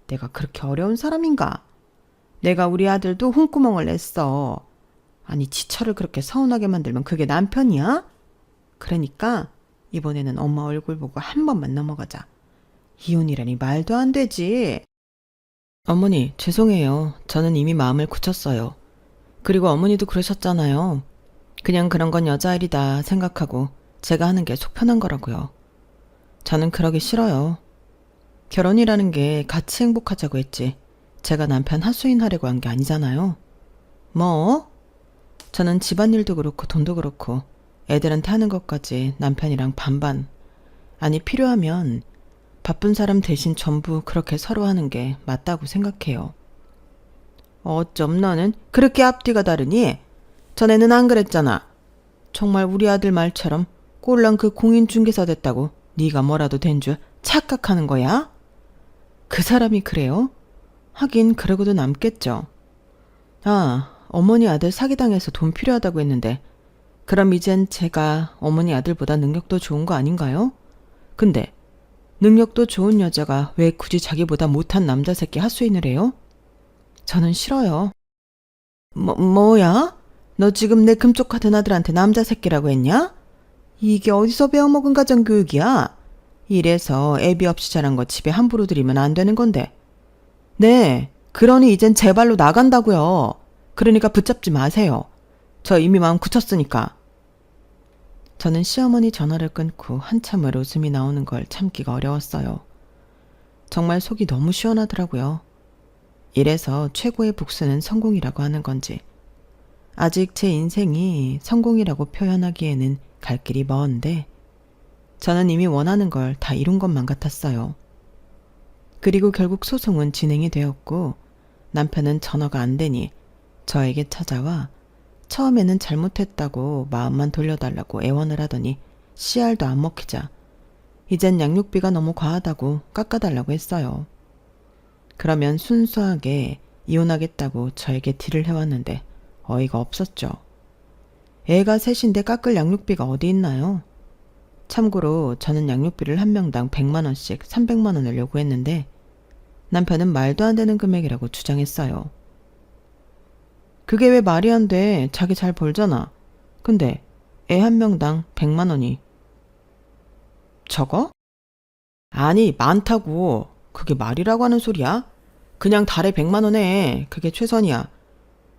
내가 그렇게 어려운 사람인가? 내가 우리 아들도 혼구멍을 냈어. 아니 지철을 그렇게 서운하게 만들면 그게 남편이야? 그러니까 이번에는 엄마 얼굴 보고 한 번만 넘어가자. 이혼이라니 말도 안 되지. 어머니 죄송해요. 저는 이미 마음을 굳혔어요. 그리고 어머니도 그러셨잖아요. 그냥 그런 건 여자일이다 생각하고 제가 하는 게 속 편한 거라고요. 저는 그러기 싫어요. 결혼이라는 게 같이 행복하자고 했지 제가 남편 하수인 하려고 한 게 아니잖아요. 뭐? 저는 집안일도 그렇고 돈도 그렇고 애들한테 하는 것까지 남편이랑 반반. 아니 필요하면 바쁜 사람 대신 전부 그렇게 서로 하는 게 맞다고 생각해요. 어쩜 너는 그렇게 앞뒤가 다르니? 전에는 안 그랬잖아. 정말 우리 아들 말처럼 꼴랑 그 공인중개사 됐다고 네가 뭐라도 된 줄 착각하는 거야? 그 사람이 그래요? 하긴 그러고도 남겠죠. 아, 어머니 아들 사기당해서 돈 필요하다고 했는데 그럼 이젠 제가 어머니 아들보다 능력도 좋은 거 아닌가요? 근데 능력도 좋은 여자가 왜 굳이 자기보다 못한 남자 새끼 하수인을 해요? 저는 싫어요. 뭐야? 너 지금 내 금쪽 같은 아들한테 남자 새끼라고 했냐? 이게 어디서 배워먹은 가정교육이야? 이래서 애비 없이 자란 거 집에 함부로 들이면 안 되는 건데. 네, 그러니 이젠 제 발로 나간다고요. 그러니까 붙잡지 마세요. 저 이미 마음 굳혔으니까. 저는 시어머니 전화를 끊고 한참을 웃음이 나오는 걸 참기가 어려웠어요. 정말 속이 너무 시원하더라고요. 이래서 최고의 복수는 성공이라고 하는 건지 아직 제 인생이 성공이라고 표현하기에는 갈 길이 먼데 저는 이미 원하는 걸 다 이룬 것만 같았어요. 그리고 결국 소송은 진행이 되었고 남편은 전화가 안 되니 저에게 찾아와 처음에는 잘못했다고 마음만 돌려달라고 애원을 하더니 씨알도 안 먹히자 이젠 양육비가 너무 과하다고 깎아달라고 했어요. 그러면 순수하게 이혼하겠다고 저에게 딜을 해왔는데 어이가 없었죠. 애가 셋인데 깎을 양육비가 어디 있나요? 참고로 저는 양육비를 한 명당 100만 원씩 300만 원을 요구했는데 남편은 말도 안 되는 금액이라고 주장했어요. 그게 왜 말이 안 돼? 자기 잘 벌잖아. 근데 애 한 명당 100만 원이 적어? 아니, 많다고. 그게 말이라고 하는 소리야? 그냥 달에 100만 원 해. 그게 최선이야.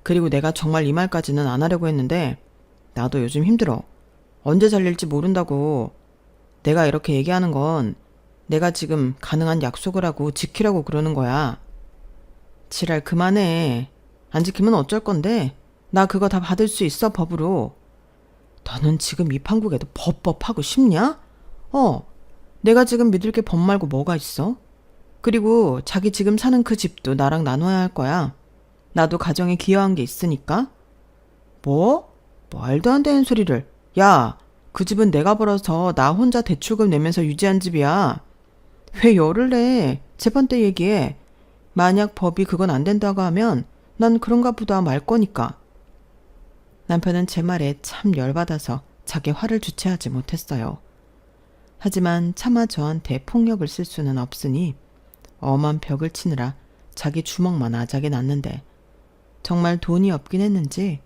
그리고 내가 정말 이 말까지는 안 하려고 했는데 나도 요즘 힘들어. 언제 잘릴지 모른다고. 내가 이렇게 얘기하는 건 내가 지금 가능한 약속을 하고 지키라고 그러는 거야. 지랄 그만해. 안 지키면 어쩔 건데? 나 그거 다 받을 수 있어, 법으로. 너는 지금 이 판국에도 법하고 싶냐? 내가 지금 믿을 게 법 말고 뭐가 있어? 그리고 자기 지금 사는 그 집도 나랑 나눠야 할 거야. 나도 가정에 기여한 게 있으니까. 뭐? 말도 안 되는 소리를. 야, 그 집은 내가 벌어서 나 혼자 대출금 내면서 유지한 집이야. 왜 열을 내? 재판 때 얘기해. 만약 법이 그건 안 된다고 하면 난 그런가 보다 말 거니까. 남편은 제 말에 참 열받아서 자기 화를 주체하지 못했어요. 하지만 차마 저한테 폭력을 쓸 수는 없으니 엄한 벽을 치느라 자기 주먹만 아작이 났는데 정말 돈이 없긴 했는지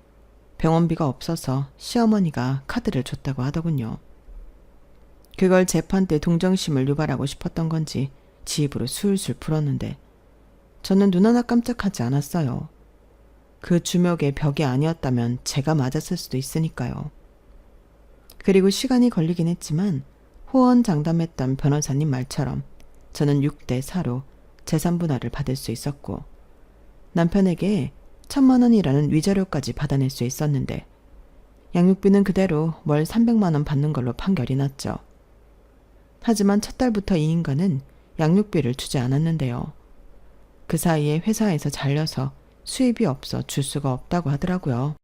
병원비가 없어서 시어머니가 카드를 줬다고 하더군요. 그걸 재판 때 동정심을 유발하고 싶었던 건지 지 입으로 술술 풀었는데 저는 눈 하나 깜짝하지 않았어요. 그 주먹의 벽이 아니었다면 제가 맞았을 수도 있으니까요. 그리고 시간이 걸리긴 했지만 호언장담했던 변호사님 말처럼 저는 6대 4로 재산 분할을 받을 수 있었고 남편에게 1,000만 원이라는 위자료까지 받아낼 수 있었는데 양육비는 그대로 월 300만 원 받는 걸로 판결이 났죠. 하지만 첫 달부터 이 인간은 양육비를 주지 않았는데요. 그 사이에 회사에서 잘려서 수입이 없어 줄 수가 없다고 하더라고요.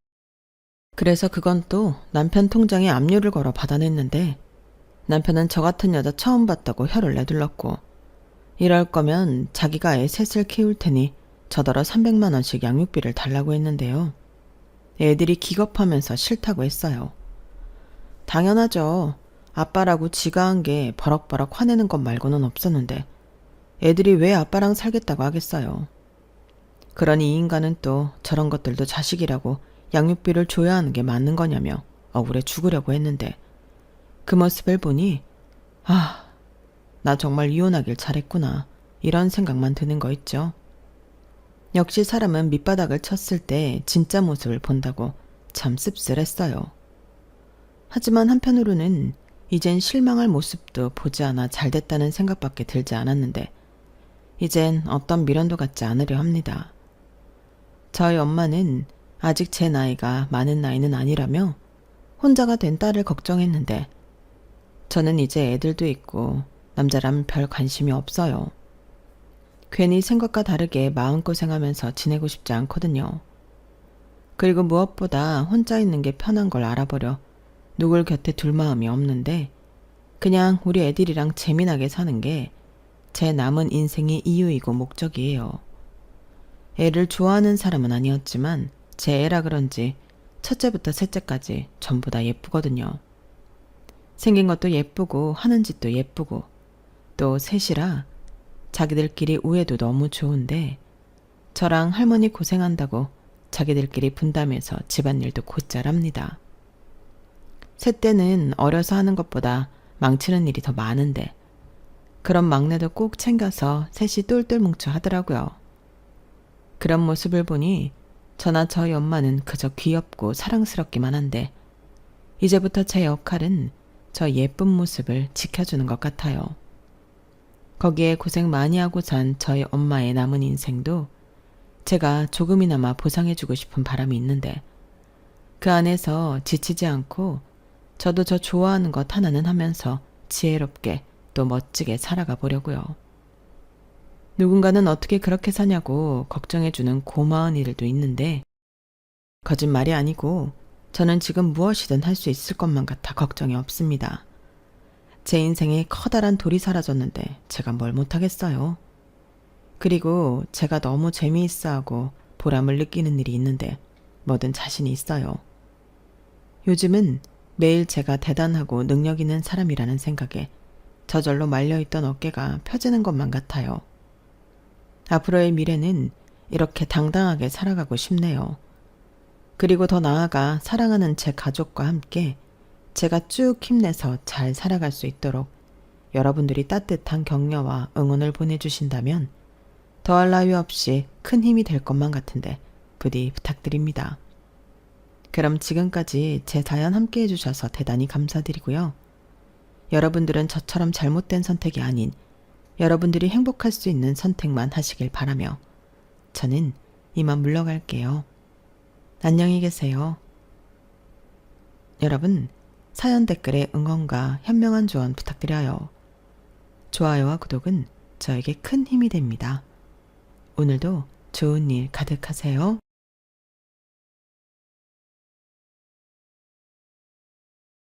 그래서 그건 또 남편 통장에 압류를 걸어 받아냈는데 남편은 저 같은 여자 처음 봤다고 혀를 내둘렀고 이럴 거면 자기가 애 셋을 키울 테니 저더러 300만 원씩 양육비를 달라고 했는데요. 애들이 기겁하면서 싫다고 했어요. 당연하죠. 아빠라고 지가 한 게 버럭버럭 화내는 것 말고는 없었는데 애들이 왜 아빠랑 살겠다고 하겠어요. 그러니 이 인간은 또 저런 것들도 자식이라고 양육비를 줘야 하는 게 맞는 거냐며 억울해 죽으려고 했는데 그 모습을 보니 나 정말 이혼하길 잘했구나 이런 생각만 드는 거 있죠. 역시 사람은 밑바닥을 쳤을 때 진짜 모습을 본다고 참 씁쓸했어요. 하지만 한편으로는 이젠 실망할 모습도 보지 않아 잘됐다는 생각밖에 들지 않았는데 이젠 어떤 미련도 갖지 않으려 합니다. 저희 엄마는 아직 제 나이가 많은 나이는 아니라며 혼자가 된 딸을 걱정했는데 저는 이제 애들도 있고 남자라면 별 관심이 없어요. 괜히 생각과 다르게 마음고생하면서 지내고 싶지 않거든요. 그리고 무엇보다 혼자 있는 게 편한 걸 알아버려 누굴 곁에 둘 마음이 없는데 그냥 우리 애들이랑 재미나게 사는 게 제 남은 인생의 이유이고 목적이에요. 애를 좋아하는 사람은 아니었지만 제 애라 그런지 첫째부터 셋째까지 전부 다 예쁘거든요. 생긴 것도 예쁘고 하는 짓도 예쁘고 또 셋이라 자기들끼리 우애도 너무 좋은데 저랑 할머니 고생한다고 자기들끼리 분담해서 집안일도 곧잘 합니다. 셋째는 어려서 하는 것보다 망치는 일이 더 많은데 그런 막내도 꼭 챙겨서 셋이 똘똘 뭉쳐 하더라고요. 그런 모습을 보니 저나 저희 엄마는 그저 귀엽고 사랑스럽기만 한데 이제부터 제 역할은 저 예쁜 모습을 지켜주는 것 같아요. 거기에 고생 많이 하고 산 저희 엄마의 남은 인생도 제가 조금이나마 보상해주고 싶은 바람이 있는데 그 안에서 지치지 않고 저도 저 좋아하는 것 하나는 하면서 지혜롭게 또 멋지게 살아가 보려고요. 누군가는 어떻게 그렇게 사냐고 걱정해주는 고마운 일도 있는데 거짓말이 아니고 저는 지금 무엇이든 할 수 있을 것만 같아 걱정이 없습니다. 제 인생에 커다란 돌이 사라졌는데 제가 뭘 못하겠어요. 그리고 제가 너무 재미있어하고 보람을 느끼는 일이 있는데 뭐든 자신이 있어요. 요즘은 매일 제가 대단하고 능력 있는 사람이라는 생각에 저절로 말려있던 어깨가 펴지는 것만 같아요. 앞으로의 미래는 이렇게 당당하게 살아가고 싶네요. 그리고 더 나아가 사랑하는 제 가족과 함께 제가 쭉 힘내서 잘 살아갈 수 있도록 여러분들이 따뜻한 격려와 응원을 보내주신다면 더할 나위 없이 큰 힘이 될 것만 같은데 부디 부탁드립니다. 그럼 지금까지 제 사연 함께 해주셔서 대단히 감사드리고요. 여러분들은 저처럼 잘못된 선택이 아닌 여러분들이 행복할 수 있는 선택만 하시길 바라며 저는 이만 물러갈게요. 안녕히 계세요. 여러분, 사연 댓글에 응원과 현명한 조언 부탁드려요. 좋아요와 구독은 저에게 큰 힘이 됩니다. 오늘도 좋은 일 가득하세요.